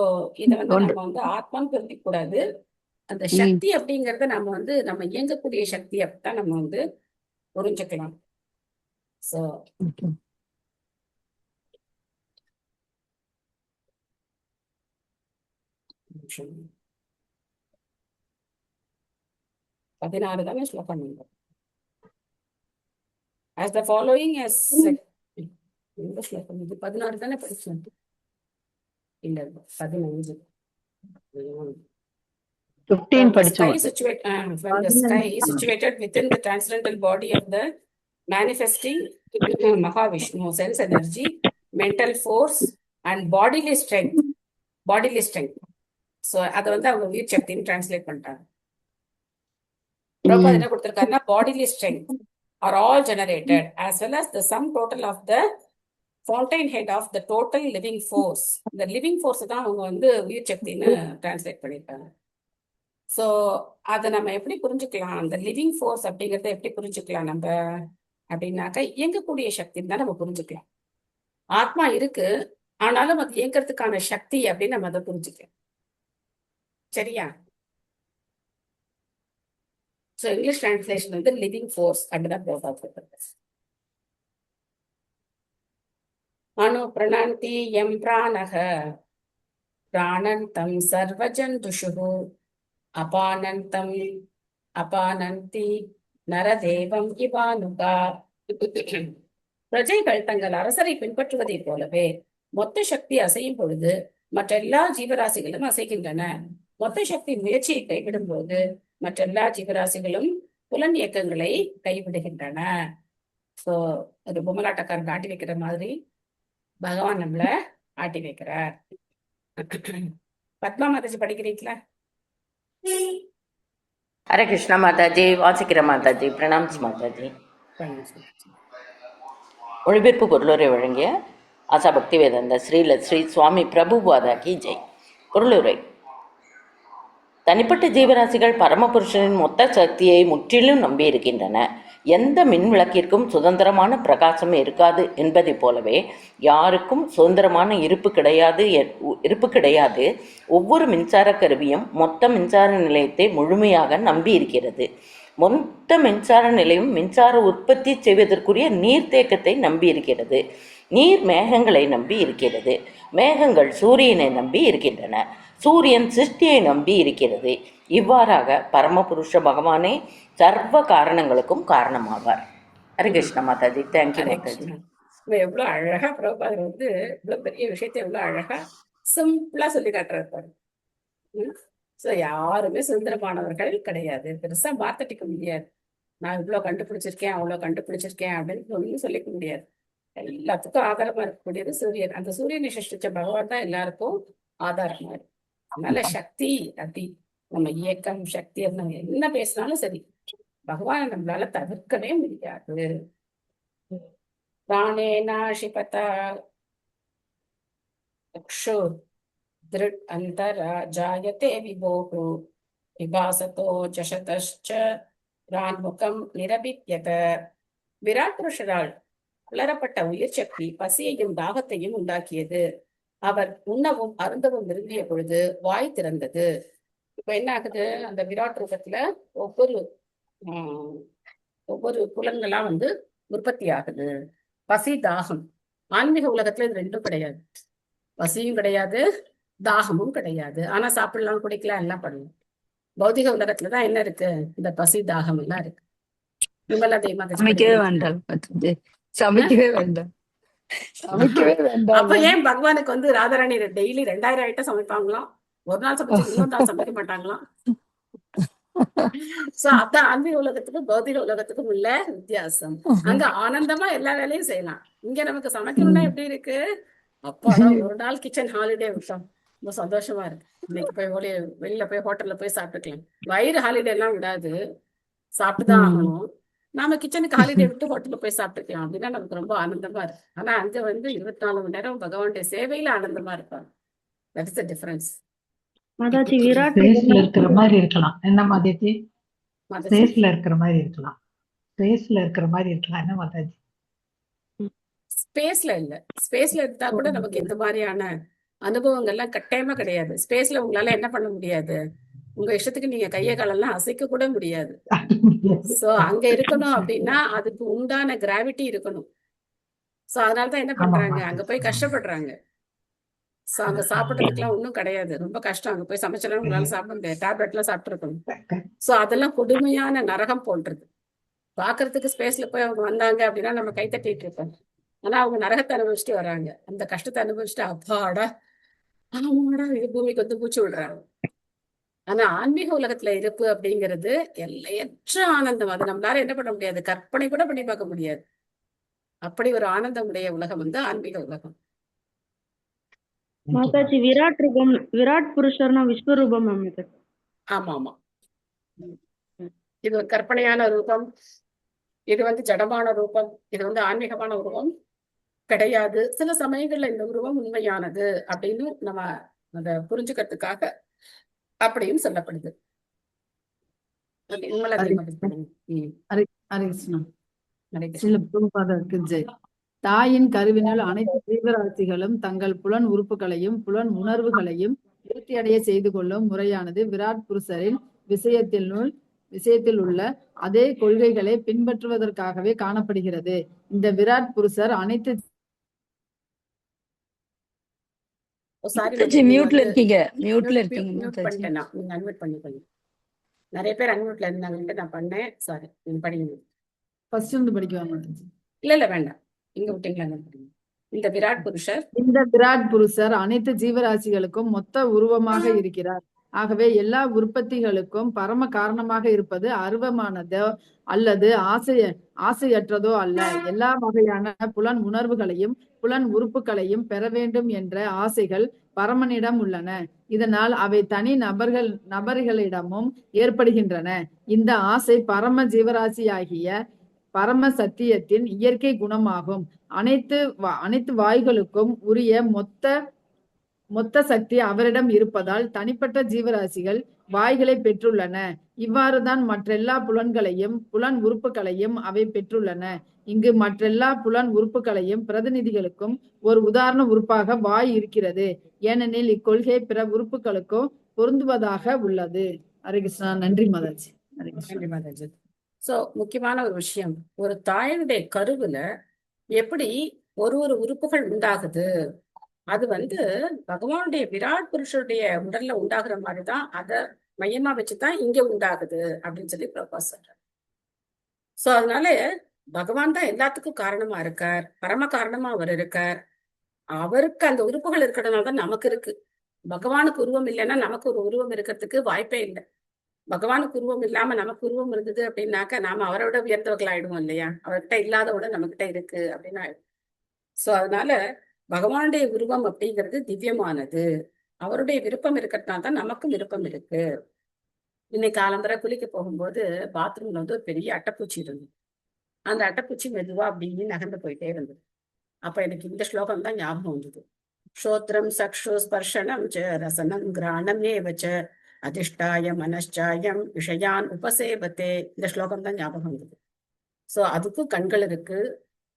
இத வந்து நம்ம வந்து ஆத்மான்னு புரிஞ்சிக்க கூடாது. அந்த சக்தி அப்படிங்கறத நம்ம வந்து நம்ம இயங்கக்கூடிய சக்தி அப்படித்தான் நம்ம வந்து புரிஞ்சுக்கலாம். சோ 16 தானே ஸ்லோகம் நீங்க. As the following as இந்த ஸ்லோகம் இது 16 தானே படிச்சோம். இல்ல 15. 15 படிச்சோம். From the sky situated within the transcendental body of the manifesting Mahavishnu, sense energy, mental force and bodily strength. So அத வந்து அவங்க உயிர் சக்தின்னு டிரான்ஸ்லேட் பண்ணிட்டாங்க. பிரபு என்ன கொடுத்திருக்காருன்னா bodily strength are all generated as well as the sum total of the fountain head of the total living force. இந்த living force தான் அவங்க வந்து உயிர் சக்தின்னு டிரான்ஸ்லேட் பண்ணிருக்காங்க. சோ அதை நம்ம எப்படி புரிஞ்சுக்கலாம், அந்த லிவிங் ஃபோர்ஸ் அப்படிங்கறத எப்படி புரிஞ்சுக்கலாம் நம்ம அப்படின்னாக்கா, இயங்கக்கூடிய சக்தின்னு தான் நம்ம புரிஞ்சுக்கலாம். ஆத்மா இருக்கு, ஆனாலும் அது இயங்கிறதுக்கான சக்தி அப்படின்னு நம்ம அதை புரிஞ்சுக்கலாம். சரியா? சோ இங்கிலீஷ் டிரான்ஸ்லேஷன் வந்து லிவிங் ஃபோர்ஸ் அப்படிதான் போடுறது. அணு பிரணந்தி எம் பிராணக பிராணந்தம் சர்வஜந்துஷு அபானந்தம் அபானந்தி நரதேவம் இவானுகா. பிரஜைகள் தங்கள் அரசரை பின்பற்றுவதைப் போலவே மொத்த சக்தி அசையும் பொழுது மற்ற எல்லா ஜீவராசிகளும் அசைகின்றன. மொத்த சக்தி முயற்சியை கைவிடும் போது மற்ற எல்லா ஜீவராசிகளும் புலன் இயக்கங்களை கைவிடுகின்றன. சோ ஒரு பொம்மலாட்டக்காரன் ஆட்டி வைக்கிற மாதிரி பகவான் நம்மள ஆட்டி வைக்கிறார். பத்மா மாதாஜி படிக்கிறீங்களா? ஹரே கிருஷ்ணா மாதாஜி. வாசிக்கிற மாதாஜி. பிரணாம்ஸ் மாதாஜி. ஒளிபெருப்பு பொருளுரை வழங்கிய ஆசா பக்தி வேதாந்த ஸ்ரீ சுவாமி பிரபுபாதா கி ஜெய். பொருளுரை. தனிப்பட்ட ஜீவராசிகள் பரமபுருஷனின் மொத்த சக்தியை முற்றிலும் நம்பியிருக்கின்றன. எந்த மின் விளக்கிற்கும் சுதந்திரமான பிரகாசம் இருக்காது என்பதை போலவே யாருக்கும் சுதந்திரமான இருப்பு கிடையாது. ஒவ்வொரு மின்சார கருவியும் மொத்த மின்சார நிலையத்தை முழுமையாக நம்பி இருக்கிறது. மொத்த மின்சார நிலையம் மின்சார உற்பத்தி செய்வதற்குரிய நீர்த்தேக்கத்தை நம்பி இருக்கிறது. நீர் மேகங்களை நம்பி இருக்கிறது. மேகங்கள் சூரியனை நம்பி இருக்கின்றன. சூரியன் சிருஷ்டியை நம்பி இருக்கிறது. இவ்வாறாக பரமபுருஷ பகவானே சர்வ காரணங்களுக்கும் காரணமாவார். ஹரே கிருஷ்ண மாதாஜி. தேங்க்யூ மாதாஜி. எவ்வளவு அழகா பிரபுபாதர் வந்து இவ்வளவு பெரிய விஷயத்தை எவ்வளவு அழகா சிம்பிளா சொல்லி காட்டுறாரு. சோ யாருமே சுதந்திரமானவர்கள் கிடையாது. பெருசா மாத்தட்டிக்க முடியாது. நான் இவ்வளவு கண்டுபிடிச்சிருக்கேன் அவ்வளவு கண்டுபிடிச்சிருக்கேன் அப்படின்னு ஒன்றும் சொல்லிக்க முடியாது. எல்லாத்துக்கும் ஆதாரமா இருக்கக்கூடியது சூரியன். அந்த சூரியனை சிருஷ்டிச்ச பகவான் தான் எல்லாருக்கும் ஆதாரமா இருக்கு. அதனால சக்தி அப்படி நம்ம இயக்கம் சக்தி நம்ம என்ன பேசினாலும் சரி, பகவானை நம்மளால தவிர்க்கவே முடியாது. பிராணேனா ஷிபதா திருட் அந்தரா ஜாயதே விபோஹு விபாசதோ ஜஷதஷ்ச ரான்முகம் நிரபித்யத. விராட் புருஷரால் வளரப்பட்ட உயிர் சக்தி பசியையும் தாகத்தையும் உண்டாக்கியது. அவர் உண்ணவும் அருந்தவும் விரும்பிய பொழுது வாய் திறந்தது. இப்ப என்ன ஆகுது, அந்த விராட் ரூபத்துல ஒவ்வொரு புலன்களா வந்து உற்பத்தி ஆகுது. பசி தாகம். ஆன்மீக உலகத்துல இது ரெண்டும் கிடையாது. பசியும் கிடையாது, தாகமும் கிடையாது. ஆனா சாப்பிடலாம், குடிக்கலாம், எல்லாம் பண்ணலாம். பௌதிக உலகத்துலதான் என்ன இருக்கு, இந்த பசி தாகம் எல்லாம் இருக்கு. சமைக்கவே வேண்டாம். சமைக்கவே வேண்டாம். அப்ப ஏன் பகவானுக்கு வந்து ராதாராணி டெய்லி 2000 ஐட்டம் சமைப்பாங்களாம்? ஒரு நாள் சமைச்சு இன்னொரு நாள் சமைக்க மாட்டாங்களாம். சோ அதான் ஆன்மீக உலகத்துக்கும் பௌதிக உலகத்துக்கும் உள்ள வித்தியாசம். அங்க ஆனந்தமா எல்லா வேலையும் செய்யலாம். இங்க நமக்கு சமைக்கணும்னா எப்படி இருக்கு, அப்பாடா ஒரு நாள் கிச்சன் ஹாலிடே விட்டோம், ரொம்ப சந்தோஷமா இருக்கு. இன்னைக்கு போய் வெளியில போய் ஹோட்டல்ல போய் சாப்பிட்டுக்கலாம். வயிறு ஹாலிடே எல்லாம் விடாது, சாப்பிட்டுதான் ஆகணும். நாம கிச்சனுக்கு ஹாலிடே விட்டு ஹோட்டல்ல போய் சாப்பிட்டுக்கலாம். அப்படின்னா நமக்கு ரொம்ப ஆனந்தமா இருக்கு. ஆனா அங்க வந்து 24 மணி நேரம் பகவானுடைய சேவையில ஆனந்தமா இருப்பாங்க. That is the difference. Mataji Virat இருக்கிற மாதிரி இருக்கலாம். என்ன மாதாஜி? ஸ்பேஸ்ல இருக்கிற மாதிரி இருக்கலாம். ஸ்பேஸ்ல இருக்கிற மாதிரி இருக்கலாம். என்ன மாதாஜி? ஸ்பேஸ்ல இல்ல, ஸ்பேஸ்ல இருந்தா கூட நமக்கு இந்த மாதிரியான அனுபவங்கள்லாம் கட்டாயமா கிடையாது. ஸ்பேஸ்ல உங்களால என்ன பண்ண முடியாது, உங்க இஷ்டத்துக்கு நீங்க கைய காலெல்லாம் அசைக்க கூட முடியாது. சோ அங்க இருக்கணும் அப்படின்னா அதுக்கு உண்டான கிராவிட்டி இருக்கணும். சோ அதனாலதான் என்ன பண்றாங்க, அங்க போய் கஷ்டப்படுறாங்க. சோ அங்க சாப்பிடறதுக்குலாம் ஒண்ணும் கிடையாது, ரொம்ப கஷ்டம். அங்க போய் சமைச்சலாம் உங்களால சாப்பிட முடியாது, டேப்லெட் எல்லாம் சாப்பிட்டு இருக்கணும். சோ அதெல்லாம் கொடுமையான நரகம் போன்றது. பாக்குறதுக்கு ஸ்பேஸ்ல போய் அவங்க வந்தாங்க அப்படின்னா நம்ம கை தட்டிட்டு இருப்போம். ஆனா அவங்க நரகத்தை அனுபவிச்சுட்டு வராங்க, அந்த கஷ்டத்தை அனுபவிச்சுட்டு அப்பாடா ஆமாடா இது பூமிக்கு வந்து பூச்சி விடுறாங்க. ஆனா ஆன்மீக உலகத்துல இருப்பு அப்படிங்கிறது எல்லையற்ற ஆனந்தம். அது நம்மளால என்ன பண்ண முடியாது, கற்பனை கூட பண்ணி பார்க்க முடியாது. அப்படி ஒரு ஆனந்தம் உடைய உலகம் வந்து ஆன்மீக உலகம். மாதாஜி விராட் ரூபம், விராட் புருஷர்னா விஸ்வரூபம். ஆமா ஆமா, இது ஒரு கற்பனையான ரூபம், இது வந்து ஜடமான ரூபம், இது வந்து ஆன்மீகமான உருவம் கிடையாது. சில சமயங்கள்ல இந்த உருவம் உண்மையானது அப்படின்னு நம்ம அதை புரிஞ்சுக்கிறதுக்காக அப்படியும் சொல்லப்படுது. உங்களை ஹரி ஹரி ஹரி கிருஷ்ணா. சில பிரபுபாதருக்கு ஜெய். தாயின் கருவினுள் அனைத்து ஜீவராசிகளும் தங்கள் புலன் உறுப்புகளையும் புலன் உணர்வுகளையும் திருப்தியடைய செய்து கொள்ளும் முறையானது விராட் புருஷரின் விஷயத்தில் உள்ள அதே கொள்கைகளை பின்பற்றுவதற்காகவே காணப்படுகிறது. இந்த விராட் புருஷர் அனைத்து மியூட்ல இருக்கீங்க. மியூட்ல இருக்கீங்க. மியூட் பண்ணிட்டேன் நான். நீங்க அன்மியூட் பண்ணிக்கோங்க. நிறைய பேர் அன்மியூட்ல இருந்தாங்கன்ட்டு நான் பண்ணேன். சாரி. நீங்க படிங்க. ஃபர்ஸ்ட் இருந்து படிக்குவாங்க. இல்ல வேண்டாம். இங்க விட்டீங்களா? இந்த விராட் புருஷர் அனைத்து ஜீவராசிகளுக்கும் மொத்த உருவமாக இருக்கிறார். ஆகவே எல்லா உற்பத்திகளுக்கும் பரம காரணமாக இருப்பது அருவமானதோ அல்லது ஆசையற்றதோ அல்ல. எல்லா வகையான புலன் உணர்வுகளையும் புலன் உறுப்புகளையும் பெற வேண்டும் என்ற ஆசைகள் பரமனிடம் உள்ளன. இதனால் அவை தனி நபர்களிடமும் ஏற்படுகின்றன. இந்த ஆசை பரம ஜீவராசியாகிய பரம சத்தியத்தின் இயற்கை குணமாகும். அனைத்து வாய்களுக்கும் உரிய மொத்த சக்தி அவரிடம் இருப்பதால் தனிப்பட்ட ஜீவராசிகள் வாய்களை பெற்றுள்ளன. இவ்வாறுதான் மற்றெல்லா புலன்களையும் புலன் உறுப்புகளையும் அவை பெற்றுள்ளன. இங்கு மற்றெல்லா புலன் உறுப்புகளையும் பிரதிநிதிகளுக்கும் ஒரு உதாரண உறுப்பாக வாய் இருக்கிறது. ஏனெனில் இக்கொள்கை பிற உறுப்புகளுக்கும் பொருந்துவதாக உள்ளது. ஹரே கிருஷ்ணா. நன்றி மாதாஜி. நன்றி மாதாஜி. சோ முக்கியமான ஒரு விஷயம், ஒரு தாயினுடைய கருவுல எப்படி ஒரு உறுப்புகள் உண்டாகுது, அது பகவானுடைய விராட் புருஷருடைய உடல்ல உண்டாகுற மாதிரிதான், அதை மையமா வச்சுதான் இங்க உண்டாகுது அப்படின்னு சொல்லி பிரபா சொல்றார். சோ அதனால பகவான் தான் எல்லாத்துக்கும் காரணமா இருக்கார், பரம காரணமா அவர் இருக்கார். அவருக்கு அந்த உறுப்புகள் இருக்கிறதுனாலதான் நமக்கு இருக்கு. பகவானுக்கு உருவம் இல்லைன்னா நமக்கு ஒரு உருவம் இருக்கிறதுக்கு வாய்ப்பே இல்லை. பகவானுக்கு உருவம் இல்லாம நமக்கு உருவம் இருந்தது அப்படின்னாக்க நாம அவரோட உயர்ந்தவர்கள் ஆயிடுவோம் இல்லையா? அவர்கிட்ட இல்லாதவோட நம்மகிட்ட இருக்கு அப்படின்னு ஆயிடும். சோ அதனால பகவானுடைய உருவம் அப்படிங்கிறது திவ்யமானது. அவருடைய விருப்பம் இருக்கிறதுனால தான் நமக்கும் விருப்பம் இருக்கு. இன்னைக்கு காலம்பரை குளிக்க போகும்போது பாத்ரூம்ல ஒரு பெரிய அட்டைப்பூச்சி இருந்தது. அந்த அட்டைப்பூச்சி மெதுவா அப்படின்னு நகர்ந்து போயிட்டே இருந்தது. அப்ப எனக்கு இந்த ஸ்லோகம் தான் ஞாபகம் வந்தது. ஸ்ரோத்ரம் சக்ஷு ஸ்பர்ஷனம் ச ரசனம் கிராணம் ஏவச்ச அதிஷ்டாய மனச்சாயம் விஷயான் உபசேபத்தே. இந்த ஸ்லோகம் தான் ஞாபகம் வந்தது. சோ அதுக்கும் கண்கள் இருக்கு,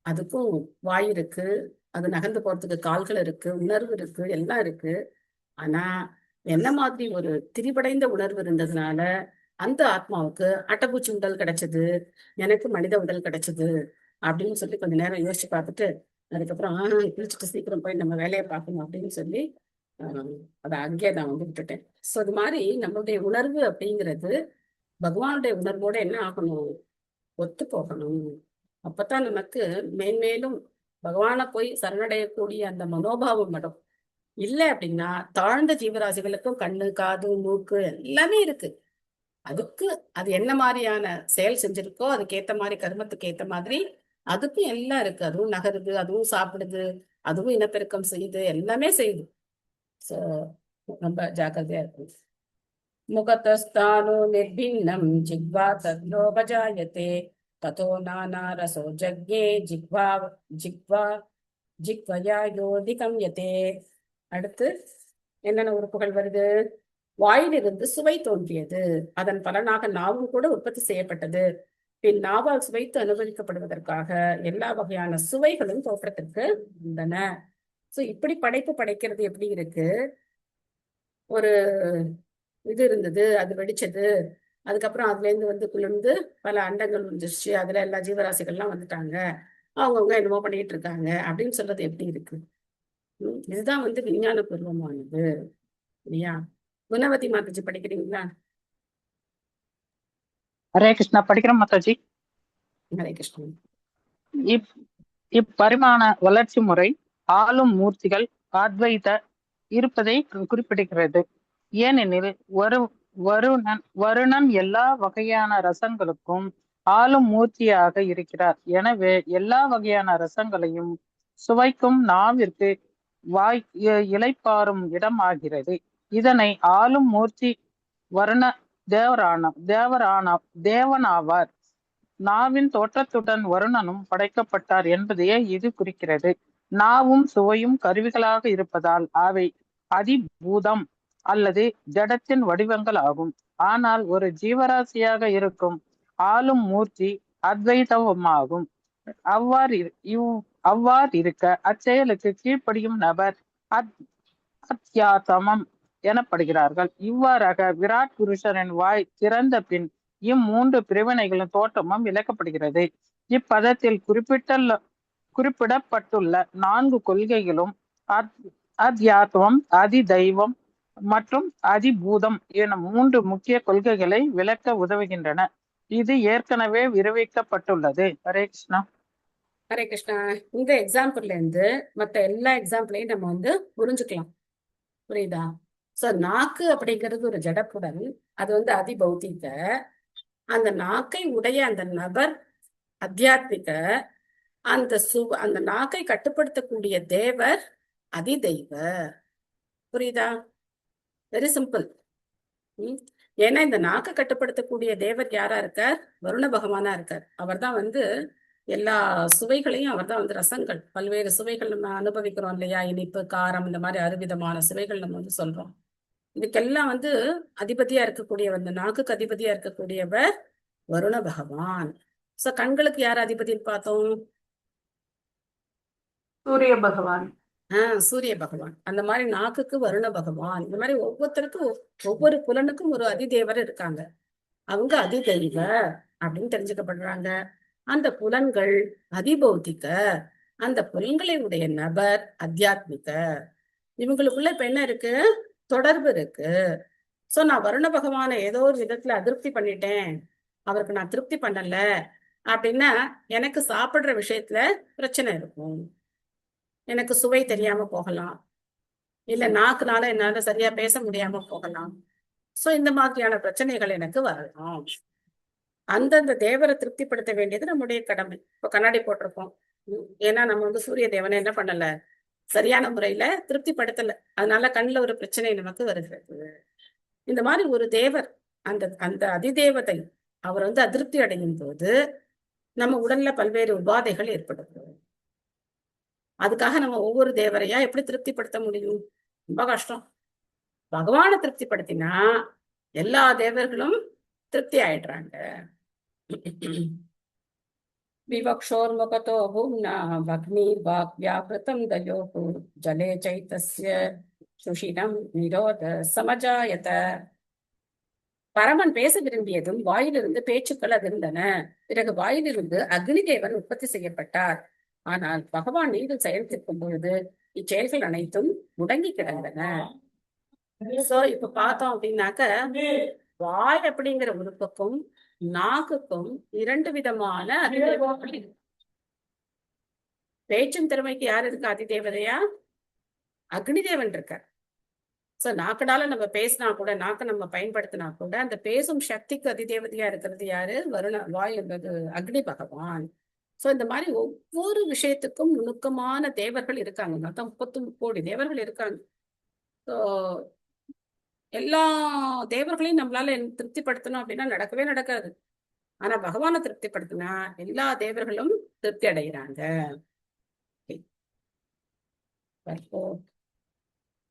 அதுக்கும் வாய் இருக்கு, அது நகர்ந்து போறதுக்கு கால்கள் இருக்கு, உணர்வு இருக்கு, எல்லாம் இருக்கு. ஆனா என்ன மாதிரி ஒரு திரிபடைந்த உணர்வு இருந்ததுனால அந்த ஆத்மாவுக்கு அட்டைப்பூச்சி உடல் கிடைச்சது, எனக்கு மனித உடல் கிடைச்சது அப்படின்னு சொல்லி கொஞ்ச நேரம் யோசிச்சு பார்த்துட்டு அதுக்கப்புறம் குளிச்சுட்டு சீக்கிரம் போய் நம்ம வேலையை பார்க்கணும் அப்படின்னு சொல்லி அதை அங்கேயே நான் விட்டுட்டேன். ஸோ அது மாதிரி நம்மளுடைய உணர்வு அப்படிங்கிறது பகவானுடைய உணர்வோட என்ன ஆகணும், ஒத்து போகணும். அப்பதான் நமக்கு மேன்மேலும் பகவானை போய் சரணடையக்கூடிய அந்த மனோபாவம் வரும். இல்லை அப்படின்னா தாழ்ந்த ஜீவராசிகளுக்கும் கண்ணு, காது, மூக்கு எல்லாமே இருக்கு. அதுக்கு அது என்ன மாதிரியான செயல் செஞ்சிருக்கோ அதுக்கேத்த மாதிரி கர்மத்துக்கு ஏத்த மாதிரி அதுக்கும் எல்லாம் இருக்கு. அதுவும் நகருது, அதுவும் சாப்பிடுது, அதுவும் இனப்பெருக்கம் செய்யுது, எல்லாமே செய்யுது. சோ ரொம்ப ஜாக்கிரதையா இருக்கும். முகத்தஸ்தானோ நிர்பின்னம் ஜிஹ்வா தத்லோபஜாயதே ததோ நானா ரசோ ஜக்ஞே ஜிஹ்வயா யோதிகம் யதே. அடுத்து என்னென்ன உறுப்புகள் வருது? வாயிலிருந்து சுவை தோன்றியது, அதன் பலனாக நாவும் கூட உற்பத்தி செய்யப்பட்டது. பின் நாவால் சுவைத்து அனுபவிக்கப்படுவதற்காக எல்லா வகையான சுவைகளும் தோற்றத்திற்கு இருந்தன. சோ இப்படி படைப்பு படைக்கிறது எப்படி இருக்கு? ஒரு இது இருந்தது, அது வெடிச்சது, அதுக்கப்புறம் அதுல இருந்து குளிர்ந்து பல அண்டங்கள் வந்துருச்சு, அதுல எல்லா ஜீவராசிகள்லாம் வந்துட்டாங்க, அவங்கவுங்க என்னமோ பண்ணிட்டு இருக்காங்க அப்படின்னு சொல்றது எப்படி இருக்கு? இதுதான் விஞ்ஞான பூர்வமானது இல்லையா? குணவதி மாதாஜி படிக்கிறீங்களா? ஹரே கிருஷ்ணா. படிக்கிறோம் மாதாஜி. ஹரே கிருஷ்ணன். இப்பரிமாண வளர்ச்சி முறை ஆளும் மூர்த்திகள் அத்வைத இருப்பதை குறிப்பிடுகிறது. ஏனெனில் வருணன் எல்லா வகையான ரசங்களுக்கும் ஆளும் மூர்த்தியாக இருக்கிறார். எனவே எல்லா வகையான ரசங்களையும் சுவைக்கும் நாவிற்கு வாய் இளைப்பாறும் இடம் ஆகிறது. இதனை ஆளும் மூர்த்தி வருண தேவனாவார். நாவின் தோற்றத்துடன் வருணனும் படைக்கப்பட்டார் என்பதையே இது குறிக்கிறது. நாவும் சுவையும் கருவிகளாக இருப்பதால் அவை அதிபூதம் அல்லது ஜடத்தின் வடிவங்கள் ஆகும். ஆனால் ஒரு ஜீவராசியாக இருக்கும் ஆளும் மூர்த்தி அத்வைதமாகும். அவ்வாறு இருக்க அச்செயலுக்கு கீழ்ப்படியும் நபர் அத்தியாத்தமம் எனப்படுகிறார்கள். இவ்வாறாக விராட் புருஷரின் வாய் திறந்த பின் இம்மூன்று பிரிவினைகளின் தோற்றமும் விளக்கப்படுகிறது. இப்பதத்தில் குறிப்பிடப்பட்டுள்ள 4 கொள்கைகளும் அத்தியாத்மம், அதிதெய்வம் மற்றும் அதிபூதம் என 3 முக்கிய கொள்கைகளை விளக்க உதவுகின்றன. இது ஏற்கனவே விரிவிக்கப்பட்டுள்ளது. ஹரே கிருஷ்ணா. ஹரே கிருஷ்ணா. இந்த எக்ஸாம்பிள்ல இருந்து மற்ற எல்லா எக்ஸாம்பிளையும் நம்ம வந்து புரிஞ்சுக்கலாம். புரியுதா? சோ நாக்கு அப்படிங்கிறது ஒரு ஜடப்புடன், அது வந்து அதிபௌத்திக. அந்த நாக்கை உடைய அந்த நபர் அத்தியாத்மிக. அந்த நாக்கை கட்டுப்படுத்தக்கூடிய தேவர் அதிதெய்வ. புரியுதா? Very simple. ஏன்னா இந்த நாக்கை கட்டுப்படுத்தக்கூடிய தேவர் யாரா இருக்கார்? வருண பகவானா இருக்கார். அவர் தான் வந்து எல்லா சுவைகளையும், அவர் தான் வந்து ரசங்கள், பல்வேறு சுவைகள் நம்ம அனுபவிக்கிறோம் இல்லையா? இனிப்பு, காரம், இந்த மாதிரி 6 விதமான சுவைகள் நம்ம வந்து சொல்றோம். இதுக்கெல்லாம் வந்து அதிபதியா இருக்கக்கூடிய, அந்த நாக்குக்கு அதிபதியா இருக்கக்கூடியவர் வருண பகவான். சோ கண்களுக்கு யார் அதிபதின்னு பார்த்தோம்? சூரிய பகவான். சூரிய பகவான். அந்த மாதிரி நாக்குக்கு வருண பகவான். இந்த மாதிரி ஒவ்வொருத்தருக்கும் ஒவ்வொரு புலனுக்கும் ஒரு அதிதேவர் இருக்காங்க. அவங்க அதிதெய்வ அப்படின்னு தெரிஞ்சுக்கப்படுறாங்க. அந்த புலன்கள் அதிபௌத்திக. அந்த புலன்களை உடைய நபர் அத்தியாத்மிக. இவங்களுக்குள்ள இப்ப என்ன இருக்கு? தொடர்பு இருக்கு. சோ நான் வருண பகவானை ஏதோ ஒரு விதத்துல அதிருப்தி பண்ணிட்டேன், அவருக்கு நான் திருப்தி பண்ணல அப்படின்னா எனக்கு சாப்பிடுற விஷயத்துல பிரச்சனை இருக்கும். எனக்கு சுவை தெரியாம போகலாம், இல்ல நாக்குனால என்னால சரியா பேச முடியாம போகலாம். சோ இந்த மாதிரியான பிரச்சனைகள் எனக்கு வரலாம். அந்தந்த தேவரை திருப்திப்படுத்த வேண்டியது நம்முடைய கடமை. இப்போ கண்ணாடி போட்டிருக்கோம், ஏன்னா நம்ம வந்து சூரிய தேவனை என்ன பண்ணல, சரியான முறையில திருப்திப்படுத்தல. அதனால கண்ணுல ஒரு பிரச்சனை நமக்கு வருகிறது. இந்த மாதிரி ஒரு தேவர், அந்த அந்த அதிதேவதை, அவர் வந்து அதிருப்தி அடையும் போது நம்ம உடல்ல பல்வேறு உபாதைகள் ஏற்படுது. அதுக்காக நம்ம ஒவ்வொரு தேவரையா எப்படி திருப்திப்படுத்த முடியும்? ரொம்ப கஷ்டம். பகவானை திருப்திப்படுத்தினா எல்லா தேவர்களும் திருப்தி ஆயிடுறாங்க. விவக்ஷோர்முகதோ பூம்னா வக்னிர்வாக் வியாப்ருதம் தயோஹு ஜலே சைதஸ்ய சுஷினம் நிரோத சமஜாயத. பரமன் பேச விரும்பியதும் வாயிலிருந்து பேச்சுக்கள் அதிர்ந்தன. பிறகு வாயிலிருந்து அக்னி தேவன் உற்பத்தி செய்யப்பட்டார். ஆனால் பகவான் நீரில் செயல்படுத்தும் பொழுது இச்செயல்கள் அனைத்தும் முடங்கி கிடந்தன. சோ இப்ப பார்த்தோம் அப்படின்னாக்க, வாய் அப்படிங்கிற உறுப்புக்கும் நாக்குக்கும் 2 விதமான அதிதேவதைகள் இருக்கு. பேச்சும் திறமைக்கு யார் இருக்கு அதிதேவதையா? அக்னி தேவன் இருக்கார். சோ நாக்குனால நம்ம பேசினா கூட, நாக்கை நம்ம பயன்படுத்தினா கூட, அந்த பேசும் சக்திக்கு அதிதேவதையா இருக்கிறது யாரு? வாய் என்பது அக்னி பகவான். சோ இந்த மாதிரி ஒவ்வொரு விஷயத்துக்கும் நுணுக்கமான தேவர்கள் இருக்காங்க. மொத்தம் 33 கோடி தேவர்கள் இருக்காங்க. ஸோ எல்லா தேவர்களையும் நம்மளால திருப்திப்படுத்தணும் அப்படின்னா நடக்கவே நடக்காது. ஆனா பகவானை திருப்திப்படுத்தினா எல்லா தேவர்களும் திருப்தி அடைகிறாங்க.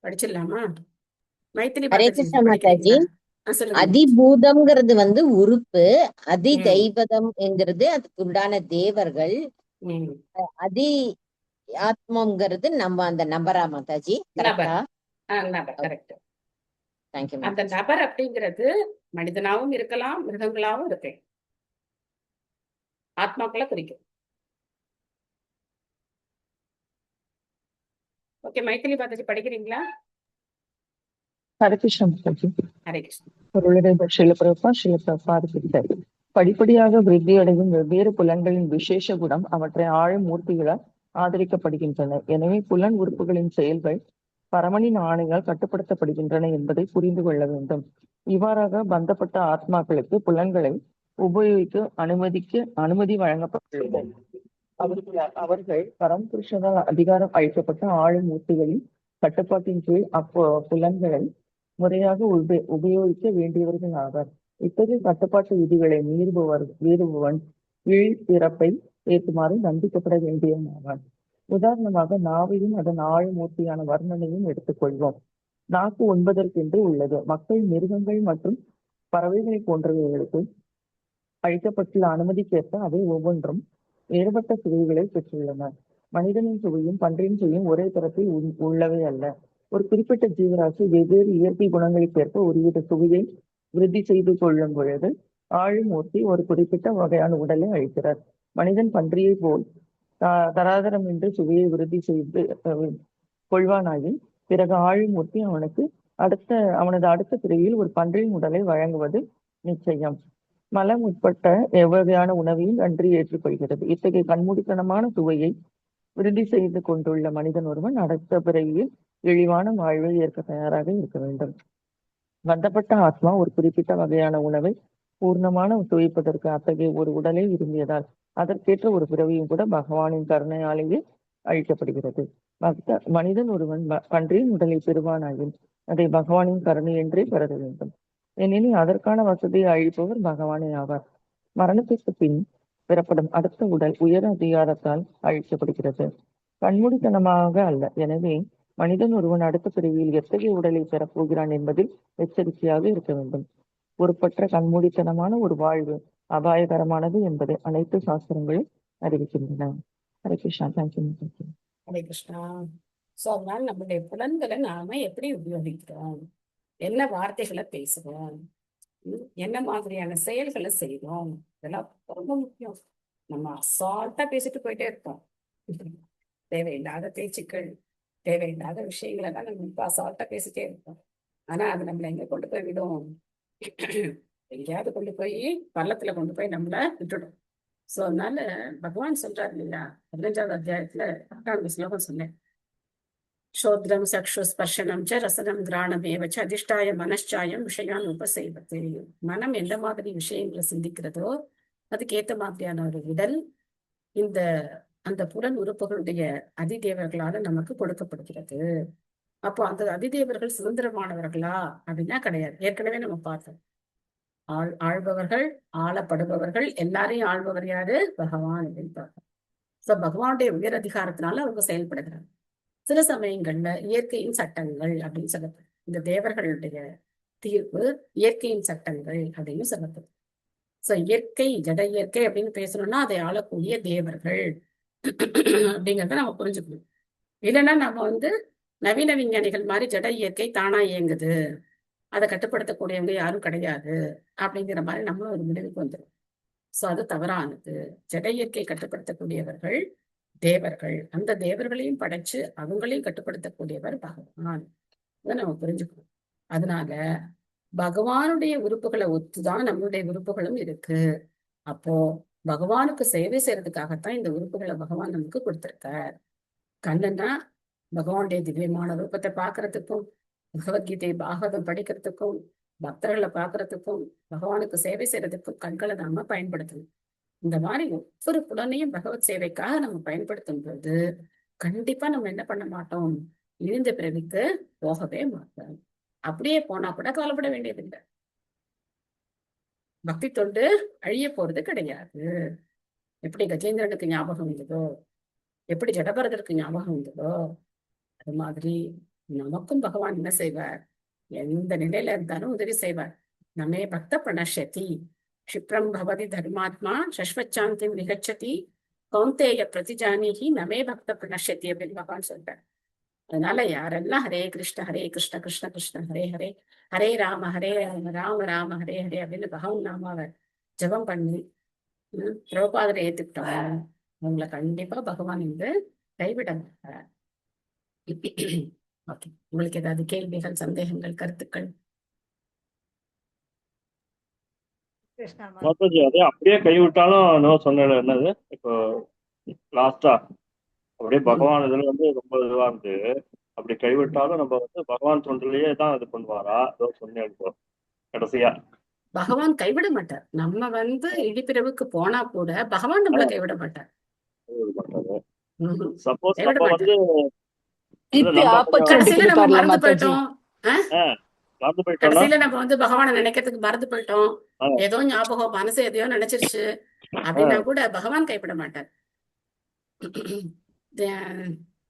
படிச்சிடலாமா? மைத்திலி ஹரே கிருஷ்ண மாதாஜி. சொல்லுங்க. அதிபூதம்ங்கிறது வந்து உறுப்பு, அதிதெய்வதம் என்கிறது அதுக்கு உண்டான தேவர்கள், அதி ஆத்மங்கிறது நம்ம அந்த நபரா மாதாஜி? கரெக்டா? கரெக்ட். அந்த நபர் அப்படிங்கிறது மனிதனாவும் இருக்கலாம், மிருகங்களாவும் இருக்கு. ஆத்மாக்களை குறிக்கும். ஓகே, மைத்திலி மாதாஜி படிக்கிறீங்களா? ஹரே கிருஷ்ண மாதாஜி. ஹரே கிருஷ்ண. பொருளுடைய சிலப்பிரபாதிப்பித்தல் படிப்படியாக விருத்தியடையும் வெவ்வேறு புலன்களின் விசேஷ குணம் அவற்றை ஆழ் மூர்த்திகளால் ஆதரிக்கப்படுகின்றன. எனவே புலன் உறுப்புகளின் செயல்கள் பரமனின் ஆணையால் கட்டுப்படுத்தப்படுகின்றன என்பதை புரிந்து கொள்ள வேண்டும். இவ்வாறாக பந்தப்பட்ட ஆத்மாக்களுக்கு புலன்களை உபயோகிக்க அனுமதி வழங்கப்பட்டுள்ளது. அவர்கள் பரமபுருஷனால் அதிகாரம் அளிக்கப்பட்ட ஆளும் மூர்த்திகளின் கட்டுப்பாட்டின் கீழ் புலன்களை முறையாக உபயோகிக்க வேண்டியவர்கள் ஆவார். இத்தகைய கட்டுப்பாட்டு விதிகளை மீறுபவன் இழிப்பிறப்பை ஏற்றுமாறு தண்டிக்கப்பட வேண்டியவன் ஆவான். உதாரணமாக நாவையும் அதன் ஆழ்மூர்த்தியான வர்ணனையும் எடுத்துக்கொள்வோம். நாக்கு உண்பதற்கென்று உள்ளது. மக்கள் மிருகங்கள் மற்றும் பறவைகளை போன்றவைகளுக்கு அளிக்கப்பட்டுள்ள அனுமதிக்கேற்ப அவை ஒவ்வொன்றும் வேறுபட்ட சுவைகளை பெற்றுள்ளன. மனிதனின் சுவையும் பன்றியின் சுவையும் ஒரே தரத்தில் உள்ளவை அல்ல. ஒரு குறிப்பிட்ட ஜீவராசி வெவ்வேறு இயற்கை குணங்களுக்கேற்ப ஒருவித சுவையை விருத்தி செய்து கொள்ளும் பொழுது ஆழிமூர்த்தி ஒரு குறிப்பிட்ட வகையான உடலை அளிக்கிறார். மனிதன் பன்றியை போல் தராதரமின்றி சுவையை விருத்தி செய்து கொள்வானாயின் பிறகு ஆழிமூர்த்தி அவனது அடுத்த பிறவியில் ஒரு பன்றியின் உடலை வழங்குவது நிச்சயம். மலம் உட்பட்ட எவ்வகையான உணவையும் நன்றி ஏற்றுக்கொள்கிறது. இத்தகைய கண்மூடித்தனமான சுவையை விருத்தி செய்து கொண்டுள்ள மனிதன் ஒருவன் அடுத்த பிறவியில் இழிவான வாழ்வை ஏற்க தயாராக இருக்க வேண்டும். பந்தப்பட்ட ஆத்மா ஒரு குறிப்பிட்ட வகையான உணவை பூர்ணமான சுவைப்பதற்கு அத்தகைய ஒரு உடலை விரும்பியதால் அதற்கேற்ற ஒரு பிறவியும் கூட பகவானின் கருணையாலேயே அழிக்கப்படுகிறது. மனிதன் ஒருவன் பன்றியின் உடலை பெறுவானாயின் அதை பகவானின் கருணை என்றே கருத வேண்டும். ஏனெனில் அதற்கான வசதியை அழிப்பவர் பகவானே ஆவார். மரணத்திற்கு பின் பெறப்படும் அடுத்த உடல் உயர் அதிகாரத்தால் அழிக்கப்படுகிறது, கண்மூடித்தனமாக அல்ல. எனவே மனிதன் ஒருவன் அடுத்த பிறவியில் எத்தகைய உடலை பெறப்போகிறான் என்பதில் எச்சரிக்கையாக இருக்க வேண்டும். பொறுப்பற்ற கண்மூடித்தனமான ஒரு வாழ்வு அபாயகரமானது என்பதை அனைத்து சாஸ்திரங்களும் அறிவிக்கின்றன. ஹரே கிருஷ்ணா. தேங்க்யூ. ஹரே கிருஷ்ணா. ஸோ அதனால நம்மளுடைய புலன்களை நாம எப்படி உபயோகிக்கிறோம், என்ன வார்த்தைகளை பேசுறோம், என்ன மாதிரியான செயல்களை செய்வோம், இதெல்லாம் ரொம்ப முக்கியம். நம்ம அசால்ட்டா பேசிட்டு போயிட்டே இருப்போம். தேவையில்லாத பேச்சுக்கள், தேவையில்லாத விஷயங்களை தான் நம்ம இப்ப அசால்ட்டா பேசிட்டே இருப்போம். ஆனா அது நம்மளை எங்க கொண்டு போய் விடும்? எங்கேயாவது கொண்டு போய் பள்ளத்துல கொண்டு போய் நம்மள விட்டுடும். சோ அதனால பகவான் சொல்றாரு இல்லையா, 15வது அத்தியாயத்துல 8வது ஸ்லோகம் சொன்னேன். சோத்ரம் சக்ஷு ஸ்பர்ஷனம் ச ரசனம் கிராணமேவச்ச அதிஷ்டாய மனச்சாயம் விஷயான் உபசெய்வத்து. மனம் எந்த மாதிரி விஷயங்களை சிந்திக்கிறதோ அதுக்கேற்ற மாதிரியான ஒரு உடல் அந்த புலன் உறுப்புகளுடைய அதிதேவர்களால நமக்கு கொடுக்கப்படுகிறது. அப்போ அந்த அதிதேவர்கள் சுதந்திரமானவர்களா அப்படின்னா கிடையாது. ஏற்கனவே நம்ம பார்த்தோம், ஆள்பவர்கள் ஆளப்படுபவர்கள் எல்லாரையும் ஆள்பவர் யாரு? பகவான் அப்படின்னு பார்த்தோம். சோ பகவானுடைய உயர் அதிகாரத்தினால அவங்க செயல்படுகிறாங்க. சில சமயங்கள்ல இயற்கையின் சட்டங்கள் அப்படின்னு சொல்லப்படும். இந்த தேவர்களுடைய தீர்ப்பு இயற்கையின் சட்டங்கள் அப்படின்னு சொல்லப்படும். சோ இயற்கை, ஜட இயற்கை அப்படின்னு பேசணும்னா அதை ஆளக்கூடிய தேவர்கள் அப்படிங்கிறத நம்ம புரிஞ்சுக்கணும். இல்லைன்னா நம்ம நவீன விஞ்ஞானிகள் மாதிரி ஜட இயற்கை தானா இயங்குது, அதை கட்டுப்படுத்தக்கூடியவங்க யாரும் கிடையாது அப்படிங்கிற மாதிரி நம்மளும் ஒரு முடிவுக்கு வந்துடும். சோ அது தவறானது. ஜட இயற்கை கட்டுப்படுத்தக்கூடியவர்கள் தேவர்கள். அந்த தேவர்களையும் படைச்சு அவங்களையும் கட்டுப்படுத்தக்கூடியவர் பகவான். அதை நம்ம புரிஞ்சுக்கணும். அதனால பகவானுடைய உறுப்புகளை ஒத்துதான் நம்மளுடைய உறுப்புகளும் இருக்கு. அப்போ பகவானுக்கு சேவை செய்யறதுக்காகத்தான் இந்த உறுப்புகளை பகவான் நமக்கு கொடுத்திருக்கார். கண்ணுன்னா பகவானுடைய திவ்யமான ரூபத்தை பார்க்கறதுக்கும், பகவத்கீதை பாகவதம் படிக்கிறதுக்கும், பக்தர்களை பார்க்கறதுக்கும், பகவானுக்கு சேவை செய்யறதுக்கும் கண்களை நாம பயன்படுத்தணும். இந்த மாதிரி ஒவ்வொரு புலனையும் பகவத் சேவைக்காக நம்ம பயன்படுத்தும் போது கண்டிப்பா நம்ம என்ன பண்ண மாட்டோம்? இழிந்த பிறவிக்கு போகவே மாட்டோம். அப்படியே போனா கூட கவலைப்பட வேண்டியதில்லை. பக்தி தொண்டு அழிய போறது கிடையாது. எப்படி கஜேந்திரனுக்கு ஞாபகம் இருந்ததோ, எப்படி ஜடபரதற்கு ஞாபகம் இருந்ததோ, அது மாதிரி நமக்கும் பகவான் என்ன செய்வார்? எந்த நிலையில இருந்தாலும் உதவி செய்வார். நமே பக்த பிரணஷதி க்ஷிப்ரம் பவதி தர்மாத்மா சஸ்வச்சாந்திம் விகச்சதி கௌந்தேய பிரதிஜானிகி நமே பக்த பிரணஷதி அப்படின்னு பகவான் சொல்றார். அதனால யாரெல்லாம் ஹரே கிருஷ்ண கிருஷ்ண கிருஷ்ண ஹரே ஹரே, ஹரே ராம ராம ராம ஹரே ஹரே அப்படின்னு பகவான் நாமாவை ஜபம் பண்ணி பிரபாதரை ஏத்துக்கிட்டோம், அவங்களை கண்டிப்பா பகவான் கைவிட மாட்டார். ஓகே, உங்களுக்கு ஏதாவது கேள்விகள், சந்தேகங்கள், கருத்துக்கள்? மாதாஜி, அதே அப்படியே கைவிட்டாலும் இன்னும் சொன்னது என்னது, இப்போ லாஸ்டா அப்படியே பகவான் இதுல ரொம்ப இதுவா இருந்து அப்படி கைவிட்டாலும் நம்ம பகவான் தொண்டிலேயே தான் இது பண்ணுவாரா? ஏதோ சொன்னேன் இப்போ கடைசியா. பகவான் கைவிட மாட்டார். நம்ம இடிப்பிறவுக்கு போனா கூட பகவான் நம்மள கைவிட மாட்டார். சப்போஸ் கடைசியில நம்ம மறந்து போயிட்டோம், கடைசியில நம்ம பகவானை நினைக்கிறதுக்கு மறந்து போயிட்டோம், ஏதோ ஞாபகம் மனசு எதையோ நினைச்சிருச்சு அப்படின்னா கூட பகவான் கைவிட மாட்டார்.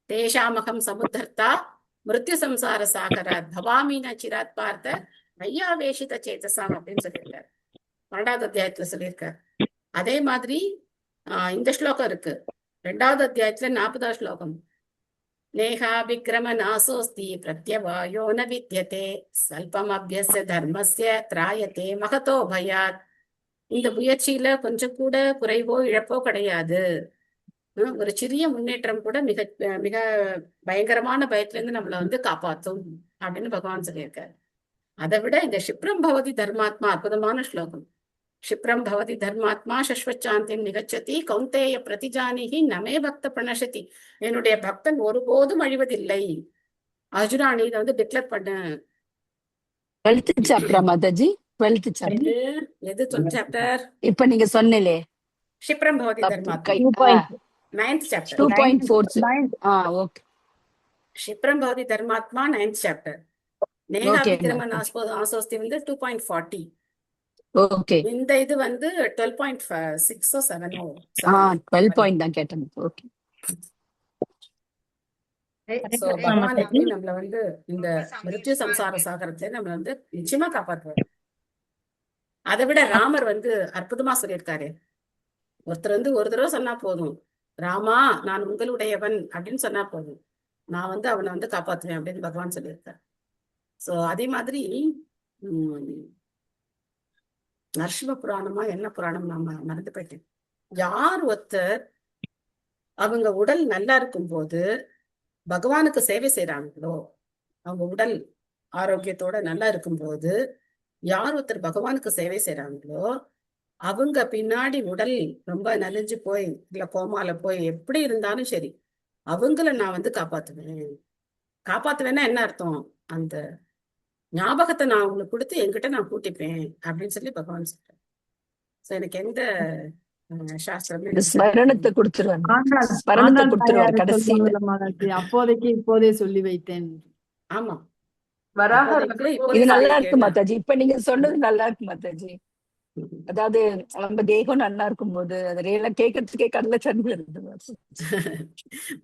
தேஷாமகம் சமுத்தர்த்தா மிருத்யு சம்சார சாகராத் பவாமீன சிராத் பார்த்த ஐயாவேஷித சேதசாம் அப்படின்னு சொல்லியிருக்காரு. 12வது அத்தியாயத்துல சொல்லியிருக்காரு. அதே மாதிரி இந்த ஸ்லோகம் இருக்கு 2வது அத்தியாயத்துல 40வது ஸ்லோகம். நேஹா விக்ரம நாசோஸ்தி பிரத்யவாயோ ந வித்யதே ஸ்வல்பம் அபியஸ்ய தர்மஸ்ய திராயத்தே மகதோ பயாத். இந்த முயற்சியில கொஞ்சம் கூட குறைவோ இழப்போ கிடையாது. ஒரு சிறிய முன்னேற்றம் கூட மிக மிக பயங்கரமான பயத்துல இருந்து நம்மளை வந்து காப்பாத்தும் அப்படின்னு பகவான் சொல்லியிருக்காரு. அதை விட இந்த க்ஷிப்ரம் பவதி தர்மாத்மா அற்புதமான ஸ்லோகம். க்ஷிப்ரம் பவதி தர்மாத்மா சஸ்வச்சாந்திம் நிகச்சதி கௌந்தேய பிரதிஜானிகி நமே பக்த பிரணசதி. என்னுடைய பக்தன் ஒருபோதும் அழிவதில்லை. அர்ஜுனா நீ இதை வந்து டிக்ளேர் பண்ண. 12th chapter Mataji, 12th chapter. எது 12th சாப்டர்? இப்ப நீங்க சொன்னீங்களே க்ஷிப்ரம் பவதி தர்மாத்மா 9th சாப்டர் 2.4. ஓகே. க்ஷிப்ரம் பவதி தர்மாத்மா 9th சாப்டர். நேஹா விக்ரம நாசோஸ்தி வந்து 2.40. ஓகே. இந்த இது வந்து 12.6 7 12 பாயிண்ட் தான் கேட்டேன். ஓகே. சோ பகவான் எப்படி நம்மள வந்து இந்த மிருத்யு சம்சார சாகரத்துல நம்மள வந்து நிச்சயமா காப்பாற்றுவார். அதை விட ராமர் வந்து அற்புதமா சொல்லியிருக்காரு. ஒருத்தர் வந்து ஒரு தடவை சொன்னா போதும், ராமா நான் உங்களுடையவன் அப்படின்னு சொன்னா போதும், நான் வந்து அவனை வந்து காப்பாற்றுவேன் அப்படின்னு பகவான் சொல்லியிருக்காரு. சோ அதே மாதிரி நரசிம்ம புராணமா என்ன புராணம் நாம மறந்து போயிட்டேன். யார் ஒருத்தர் அவங்க உடல் நல்லா இருக்கும் போது பகவானுக்கு சேவை செய்யறாங்களோ, அவங்க உடல் ஆரோக்கியத்தோட நல்லா இருக்கும்போது யார் ஒருத்தர் பகவானுக்கு சேவை செய்யறாங்களோ அவங்க பின்னாடி உடல் ரொம்ப நலிஞ்சு போய் இல்ல கோமால போய் எப்படி இருந்தாலும் சரி அவங்கள நான் வந்து காப்பாத்துவேன். காப்பாத்துவேன்னா என்ன அர்த்தம்? அந்த ஞாபகத்தை நான் உங்களுக்கு கொடுத்து என்கிட்ட நான் கூட்டிப்பேன் அப்படின்னு சொல்லி பகவான் சொல்றேன். சோ எனக்கு எந்த சாஸ்திரமே ஸ்மரணத்தை கொடுத்துருவாங்க. அப்போதைக்கு இப்போதே சொல்லி வைத்தேன். ஆமா, இது நல்லா இருக்கு மாதாஜி. இப்ப நீங்க சொன்னது நல்லா இருக்கு மாதாஜி. அதாவது நம்ம தேகம் நல்லா இருக்கும் போது அதை கேட்கறதுக்கே கடல தண்ணி வருது.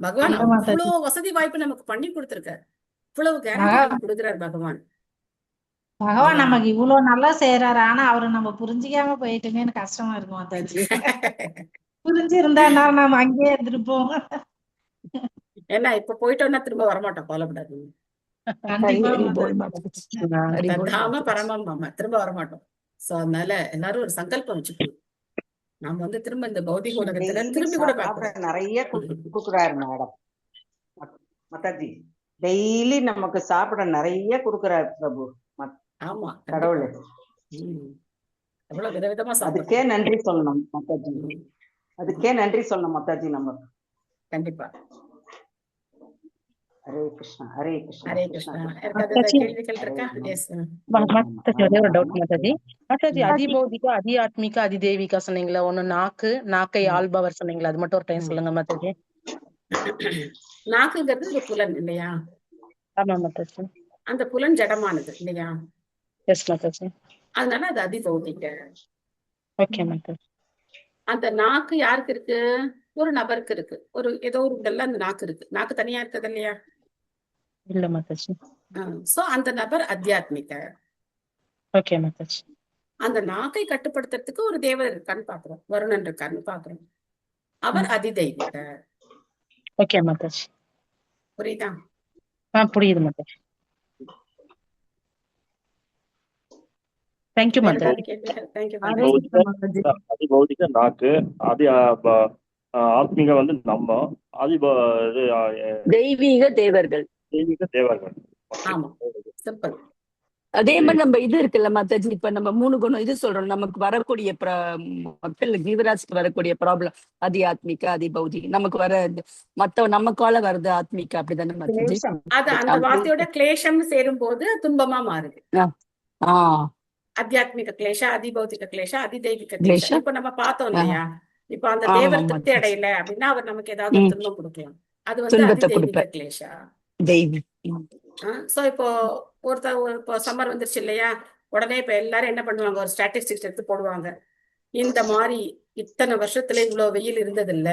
பகவான் அவ்வளவு வசதி வாய்ப்பு நமக்கு பண்ணி கொடுத்திருக்காரு. இவ்வளவு கேரண்டி கொடுக்கிறார் பகவான். பகவான் நமக்கு இவ்வளவு நல்லா செய்யறாரு, ஆனா அவரு நம்ம புரிஞ்சிக்காம போயிட்டுமேன்னு கஷ்டமா இருக்கும் மாதாஜி. புரிஞ்சு இருந்தா நம்ம அங்கேயே இருந்திருப்போம். ஏன்னா இப்ப போயிட்டோம்னா திரும்ப வரமாட்டோம், கவலைப்படாது. பரமம் திரும்ப வரமாட்டோம். சோ அதனால எல்லாரும் ஒரு சங்கல்பம் வச்சுக்கணும், நாம வந்து திரும்ப இந்த பௌதிக உலகத்துல திரும்பி கூட பார்க்கணும். நிறைய கொடுக்குறாரு மேடம் மாதாஜி. டெய்லி நமக்கு சாப்பிட நிறைய கொடுக்குறாரு பிரபு. ஆமா கடவுள், எவ்வளவு விதவிதமா அதுக்கே நன்றி சொல்லணும் மாதாஜி. அதுக்கே நன்றி சொல்லணும் மாதாஜி நம்ம. கண்டிப்பா. ஹரே கிருஷ்ணா, ஹரே கிருஷ்ணா, ஹரே கிருஷ்ணா. கேள்விகள் இருக்கா? ஒரு டவுட் மாதாஜி. மாதாஜி அதிபௌதிக அதி ஆத்மிக அதிதெய்வீக சொன்னீங்களா? ஒண்ணு நாக்கை ஆள்பவர் சொன்னீங்களா? அது மட்டும் ஒரு டைம் சொல்லுங்க மாதாஜி. நாக்குங்கிறது ஒரு புலன் இல்லையா? ஆமா மாதாஜி. அந்த புலன் ஜடமானது இல்லையா? எஸ் மாதாஜி. அதனால அது அதிபௌதிக. ஓகே மாதாஜி. அந்த நாக்கு யாருக்கு இருக்கு? ஒரு நபருக்கு இருக்கு. ஒரு ஏதோ ஒரு உடல்ல அந்த நாக்கு இருக்கு. நாக்கு தனியா இருக்குது இல்லையா? இல்ல மாதாஜி. சோ அந்த நபர் அத்தியாத்மிக. ஓகே மாதாஜி. அந்த நாக்கை கட்டுப்படுத்துறதுக்கு ஒரு தேவர் இருக்கான்னு பாக்குறோம், வருணன் இருக்கான்னு பாக்குறோம். அவர் அதிதெய்வீக. ஓகே மாதாஜி. புரியுதா? புரியுது மாதாஜி. தேங்க்யூ மாதாஜி. அதிபௌதிக நாக்கு, ஆத்மீக வந்து நம்ம, தெய்வீக தேவர்கள். தெய்வீக தேவர்கள். ஆமா, சிம்பிள். அதே மாதிரி நம்ம இது இருக்குல்ல மாதாஜி, இப்ப நம்ம 3 குணம் இது சொல்றோம். நமக்கு வரக்கூடிய மக்கள் ஜீவராசிக்கு வரக்கூடிய ப்ராப்ளம் அதிஆத்மிக அதிபௌதிக. நமக்கு வர மத்த நமக்கால வருது ஆத்மிக, அப்படிதானே மாதாஜி? அது அந்த வார்த்தையோட கிளேஷம் சேரும் போது துன்பமா மாறுது. அத்தியாத்மிக கிளேஷ, அதிபௌதிக கிளேஷ, அதிதெய்வீக கிளேஷ. இப்ப நம்ம பார்த்தோம் இல்லையா? இப்ப அந்த தேவர் திருப்தி அடையல அப்படின்னா அவர் நமக்கு ஏதாவது துன்பம் கொடுக்கலாம். அது வந்து அதிதெய்வீக கிளேஷா. சோ இப்போ இப்போ சம்மர் வந்துருச்சு இல்லையா? உடனே இப்ப எல்லாரும் என்ன பண்ணுவாங்க, ஒரு ஸ்டாட்டிஸ்டிக்ஸ் எடுத்து போடுவாங்க. இந்த மாதிரி இத்தனை வருஷத்துல இவ்வளவு வெயில் இருந்தது இல்ல,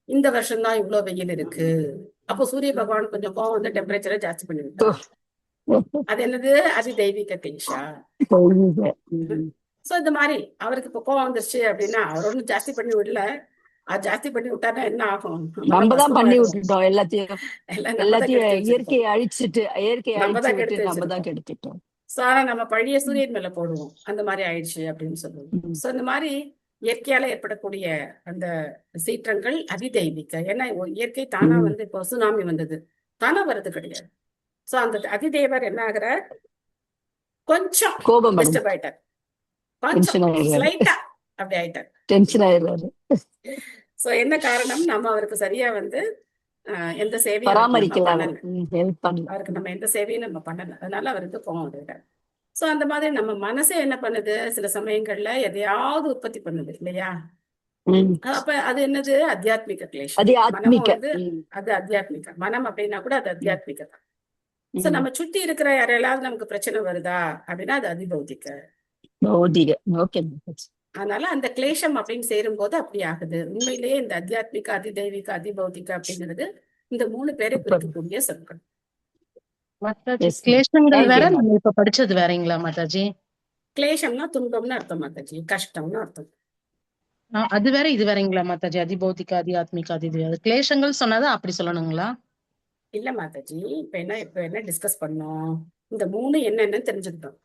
இந்த வருஷம்தான் இவ்வளவு வெயில் இருக்கு அப்போ சூரிய பகவான் கொஞ்சம் கோவம் வந்து டெம்பரேச்சரை ஜாஸ்தி பண்ணி விட்டார். அது என்னது? அது தெய்வீக கிளேஷா. சோ இந்த மாதிரி அவருக்கு இப்ப கோவம் வந்துருச்சு அப்படின்னா அவர் ஒன்னும் ஜாஸ்தி பண்ணி விடல. அது ஜாஸ்தி பண்ணி விட்டாருன்னா என்ன ஆகும்? நம்ம தான் பண்ணி விட்டுட்டோம் எல்லாத்தையும். எல்லாம் நம்ம தான் கெடுத்து வச்சிருக்கோம். இயற்கையை அழிச்சிட்டு நம்ம தான் விட்டு கெடுத்து நம்ம தான் வச்சிருக்கோம். கெடுத்துட்டோம். சோ ஆனா நம்ம பழிய சூரியன் மேல போடுவோம். அந்த மாதிரி ஆயிடுச்சு அப்படின்னு சொல்லுவோம். சோ இந்த மாதிரி இயற்கையால ஏற்படக்கூடிய அந்த சீற்றங்கள் அதிதெய்வீக. ஏன்னா இயற்கை தானா வந்து இப்போ சுனாமி வந்தது, தானா வர்றது கிடையாது. சோ அந்த அதிதேவர் என்ன ஆகுறார்? கொஞ்சம் கோபம் டிஸ்டர்ப் ஆயிட்டார், கொஞ்சம் ஸ்லைட்டா அப்படி ஆயிட்டார், டென்ஷன் ஆயிடுறாரு. சோ என்ன காரணம்? நம்ம அவருக்கு சரியா வந்து எந்த சேவையும் பராமரிக்கலாம், அவருக்கு நம்ம எந்த சேவையும் நம்ம பண்ணல. அதனால அவருக்கு கோவம் வந்துட்டார். சோ அந்த மாதிரி நம்ம மனசே என்ன பண்ணுது? சில சமயங்கள்ல எதையாவது உற்பத்தி பண்ணுது இல்லையா? அப்ப அது என்னது? அத்தியாத்மிக கிளேஷம். மனமும் வந்து அது அத்தியாத்மிக. மனம் அப்படின்னா கூட அது அத்தியாத்மிக தான். சோ நம்ம சுத்தி இருக்கிற யாரெல்லாம் நமக்கு பிரச்சனை வருதா அப்படின்னா அது அதிபௌதிக. அதனால அந்த கிளேஷம் அப்படின்னு சேரும் போது அப்படி ஆகுது. உண்மையிலேயே இந்த அத்தியாத்மிக, அதிதெய்வீக, அதிபௌதிக அப்படிங்கிறது இந்த 3 பேரை குறிக்கக்கூடிய சொற்கள். கிளேஷங்கள் வேற, நம்ம இப்ப படிச்சது வேறீங்களா மாதாஜி? கிளேஷம்னா துன்பம்னு அர்த்தம் மாதாஜி, கஷ்டம்னு அர்த்தம். அது வேற இது வேறீங்களா மாதாஜி? அதிபௌதிக, அதிஆத்மிக, அதிதெய்வீக. கிளேஷங்கள் சொன்னதா அப்படி சொல்லணுங்களா? இல்ல மாதாஜி, இப்ப என்ன டிஸ்கஸ் பண்ணோம்? இந்த 3 என்னன்னு தெரிஞ்சுக்கிட்டோம்.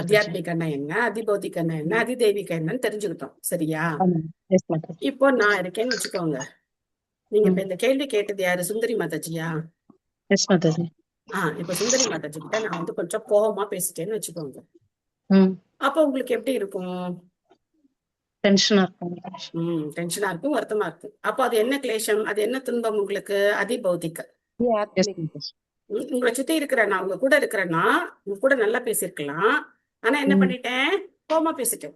அத்தியாத்மிகன்னா என்ன, அதிபௌதிகன்னா என்ன, அதிதெய்வீக என்னன்னு தெரிஞ்சுக்கிட்டோம். சரியா? இப்போ நான் இருக்கேன்னு வச்சுக்கோங்க. நீங்க இப்ப இந்த கேள்வி கேட்டது யாரு? சுந்தரி மாதாஜியா? இப்ப சுந்தரி மாதாஜி கிட்ட நான் வந்து கொஞ்சம் கோபமா பேசிட்டேன்னு வச்சுக்கோங்க. அப்ப உங்களுக்கு எப்படி இருக்கும்? டென்ஷனா இருக்கும். டென்ஷனா இருக்கும், வருத்தமா இருக்கும். அப்ப அது என்ன கிளேஷம்? அது என்ன துன்பம் உங்களுக்கு? அதிபௌதிக. உங்களை சுத்தி இருக்கிற நான், உங்க கூட இருக்கிறேன்னா உங்க கூட நல்லா பேசிருக்கலாம், ஆனா என்ன பண்ணிட்டேன்? கோபமா பேசிட்டேன்.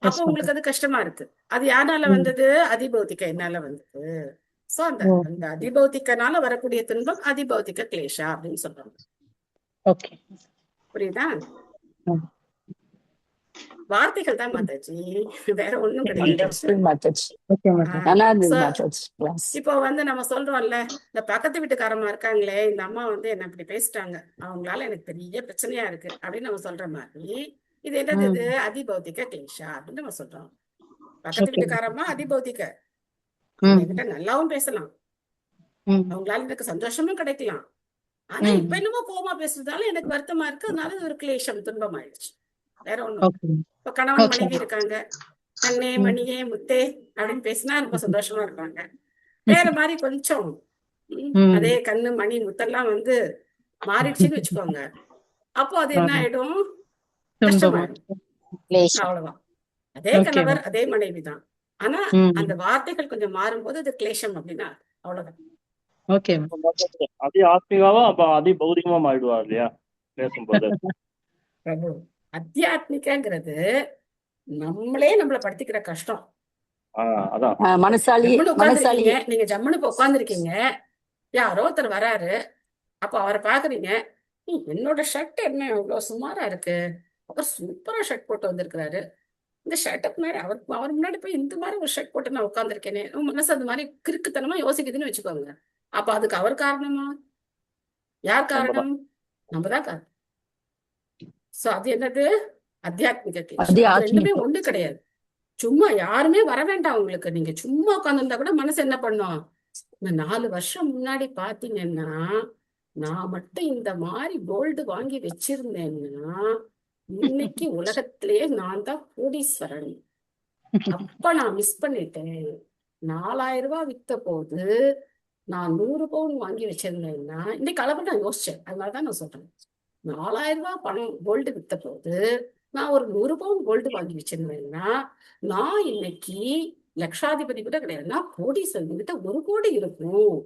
அப்ப உங்களுக்கு அது கஷ்டமா இருக்கு. அது யாரால வந்தது? அதிபௌதிக என்னால வந்தது. சோ அந்த அதிபௌதிகனால வரக்கூடிய துன்பம் அதிபௌதிக கிளேஷா அப்படின்னு சொல்றாங்க. புரியுதா? வார்த்தைகள் தான் மாதாஜி, வேற ஒண்ணும் கிடையாது. இப்போ வந்து நம்ம சொல்றோம்ல, இந்த பக்கத்து வீட்டுக்காரமா இருக்காங்களே, இந்த அம்மா வந்து என்ன இப்படி பேசிட்டாங்க, அவங்களால எனக்கு பெரிய பிரச்சனையா இருக்கு அப்படின்னு நம்ம சொல்ற மாதிரி, இது என்னது? இது அதிபௌதிக கிளேஷா அப்படின்னு நம்ம சொல்றோம். பக்கத்து வீட்டுக்காரமா அதிபௌதிக, என்கிட்ட நல்லாவும் பேசலாம், அவங்களால எனக்கு சந்தோஷமும் கிடைக்கலாம், ஆனா இப்ப என்னமோ கோபமா பேசுறதால எனக்கு வருத்தமா இருக்கு, அதனால இது ஒரு கிளேஷம், துன்பம் ஆயிடுச்சு. வேற ஒண்ணும். இப்ப கணவன் மனைவி இருக்காங்க, கண்ணே மணியே முத்தே அப்படின்னு பேசினா ரொம்ப சந்தோஷமா இருப்பாங்க. வேற மாதிரி கொஞ்சம் அதே கண்ணு மணி முத்தெல்லாம் வந்து மாறிடுச்சுன்னு வச்சுக்கோங்க, அப்போ அது என்ன ஆயிடும்? கஷ்டமாயிடும். அவ்வளவுதான். அதே கணவர் அதே மனைவிதான், ஆனா அந்த வார்த்தைகள் கொஞ்சம் மாறும்போது அது கிளேஷம் அப்படின்னா அவ்வளவுதான். அதி ஆத்மிகாவா அப்ப அதி பௌதிகமா ஆயிடுவார் இல்லையா பேசும்போது? பிரபு, அத்தியாத்மிகங்கிறது நம்மளே நம்மள படுத்திக்கிற கஷ்டம். நீங்க ஜம்முன்னு உட்காந்துருக்கீங்க, யாரோ ஒருத்தர் வராரு, அப்ப அவரை பாக்குறீங்க, என்னோட ஷர்ட் என்ன இவ்வளவு சுமாரா இருக்கு, அவர் சூப்பரா ஷர்ட் போட்டு வந்திருக்கிறாரு, இந்த ஷர்ட்டுக்கு முன்னாடி அவர் முன்னாடி போய் இந்த மாதிரி ஒரு ஷர்ட் போட்டு நான் உட்காந்துருக்கேனே, மனசு அது மாதிரி கிறுக்குத்தனமா யோசிக்குதுன்னு வச்சுக்கோங்க. அப்ப அதுக்கு அவர் காரணமா? யார் காரணம்? நம்மதான் காரணம். சோ அது என்னது? அத்தியாத்மிக கிளேஷம். ரெண்டுமே ஒண்ணு கிடையாது. சும்மா யாருமே வர வேண்டாம் உங்களுக்கு, நீங்க சும்மா உட்காந்துருந்தா கூட மனசு என்ன பண்ணும்? இந்த 4 வருஷம் முன்னாடி பாத்தீங்கன்னா நான் மட்டும் இந்த மாதிரி கோல்டு வாங்கி வச்சிருந்தேன்னா இன்னைக்கு உலகத்திலேயே நான் தான் கோடீஸ்வரன். அப்ப நான் மிஸ் பண்ணிட்டேன். 4000 ரூபாய் வித்த போது நான் 100 பவுன் வாங்கி வச்சிருந்தேன்னா இன்னைக்கு அளவு நான் யோசிச்சேன். அதனாலதான் நான் சொல்றேன், 4000 ரூபாய் பணம் கோல்டு வித்த போது நான் ஒரு 100 பவுன் கோல்டு வாங்கி வச்சிருந்தேன்னா நான் இன்னைக்கு லட்சாதிபதி கூட கிடையாதுன்னா கோடீஸ்வரன் கிட்ட 1 கோடி இருக்கும்.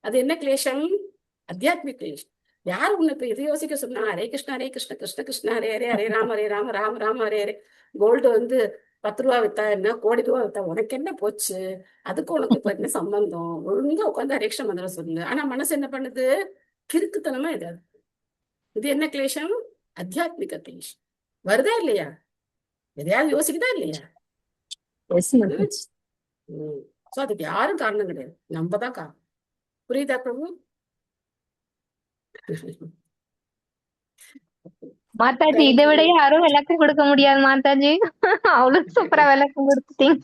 அது என்ன கிளேஷம்? அத்தியாத்மிக கிளேஷம். யார் உன்னை இப்ப எது யோசிக்க சொன்னா? ஹரே கிருஷ்ணா ஹரே கிருஷ்ண கிருஷ்ண கிருஷ்ண ஹரே ஹரே, ஹரே ராம ராம ராம ஹரே ஹரே. கோல்டு வந்து 10 ரூபா வித்தா என்ன, கோடி ரூபா வித்தா உனக்கு என்ன போச்சு, அதுக்கு உனக்கு இப்ப என்ன சம்பந்தம்? ஒழுங்கா உட்காந்து ஹரே கிருஷ்ண மந்திரம் சொல்லுங்க. ஆனா மனசு என்ன பண்ணுது? கிறுக்குத்தனமா இதாது. இது என்ன கிளேஷம்? அத்தியாத்மிக கிளேஷம். வருதா இல்லையா? எதையாவது யோசிக்குதா இல்லையா? சோ அதுக்கு யாரும் காரணம் கிடையாது, நம்ம தான் காரணம். புரியுதா பிரபு? மாதாஜி இதை விட யாரும் விளக்கம் கொடுக்க முடியாது மாதாஜி. அவ்வளவு சூப்பரா விளக்கம் கொடுத்துட்டீங்க.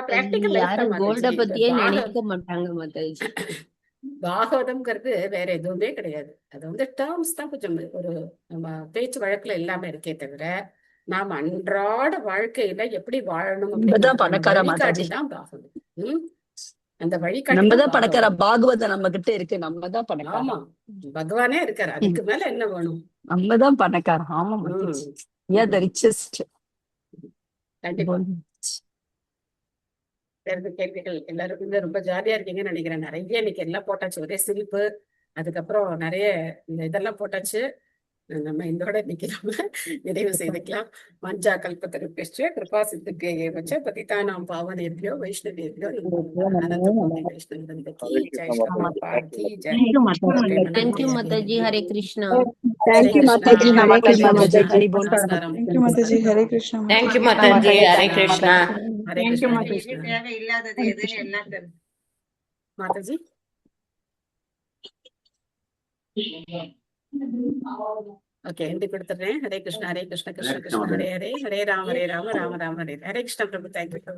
பிராக்டிக்கல் லைஃப் யாரும் தான் கோல்ட மாதாஜி. பத்தியே பாகம் நினைக்க மாட்டாங்க மாதாஜி. பாகவதம்ங்கிறது வேற எதுவுமே கிடையாது. அது வந்து டேர்ம்ஸ் தான் கொஞ்சம் ஒரு நம்ம பேச்சு வழக்குல இல்லாம இருக்கே தவிர நாம் அன்றாட வாழ்க்கையில எப்படி வாழணும் நம்மதான் அப்படிங்கிற பணக்கார மாதாஜி. வழிகாட்டி தான் பாகவதம். அந்த வழிகாட்டி நம்ம தான் தான் பணக்கார. பாகவதம். பாகவதம் நம்ம கிட்ட இருக்கு. நம்ம தான் பணக்கார. ஆமா, பகவானே இருக்காரு. அதுக்கு மேல என்ன வேணும்? நம்ம தான் பணக்கார. ஆமா Mataji. We are the richest. கண்டிப்பா. வேற கேள்விகள்? எல்லாரும் வந்து ரொம்ப ஜாலியா இருக்கீங்கன்னு நினைக்கிறேன். நிறைய இன்னைக்கு எல்லாம் போட்டாச்சு. ஒரே சிரிப்பு. அதுக்கப்புறம் நிறைய இந்த இதெல்லாம் போட்டாச்சு. நம்ம இதோட இன்னைக்கு நம்ம நிறைவு செய்துக்கலாம். மஞ்சா கல்பத்தருப்பிய கிருபா சித்துக்கே வச்ச பதிதானாம் பாவனேபியோ வைஷ்ணவேபியோ தேங்க்யூ மாதாஜி. ஹரே கிருஷ்ணா. தேங்க்யூ மாதாஜி. ஹரே கிருஷ்ணா மாதாஜி. ஹரி போல். தேங்க்யூ மாதாஜி. ஹரே கிருஷ்ணா. தேங்க்யூ மாதாஜி. ஹரே கிருஷ்ணா. ஹரே கிருஷ்ணா. இல்லாதது எதுன்னு எல்லாம் தெரியும். மாதாஜி ஓகே எண்டி கொடுத்துறேன். ஹரே கிருஷ்ணா ஹரே கிருஷ்ண கிருஷ்ண கிருஷ்ண ஹரே ஹரே ஹரே ராம ராம ராம ஹரே. ஹரே கிருஷ்ணா பிரபு. தேங்க்யூ.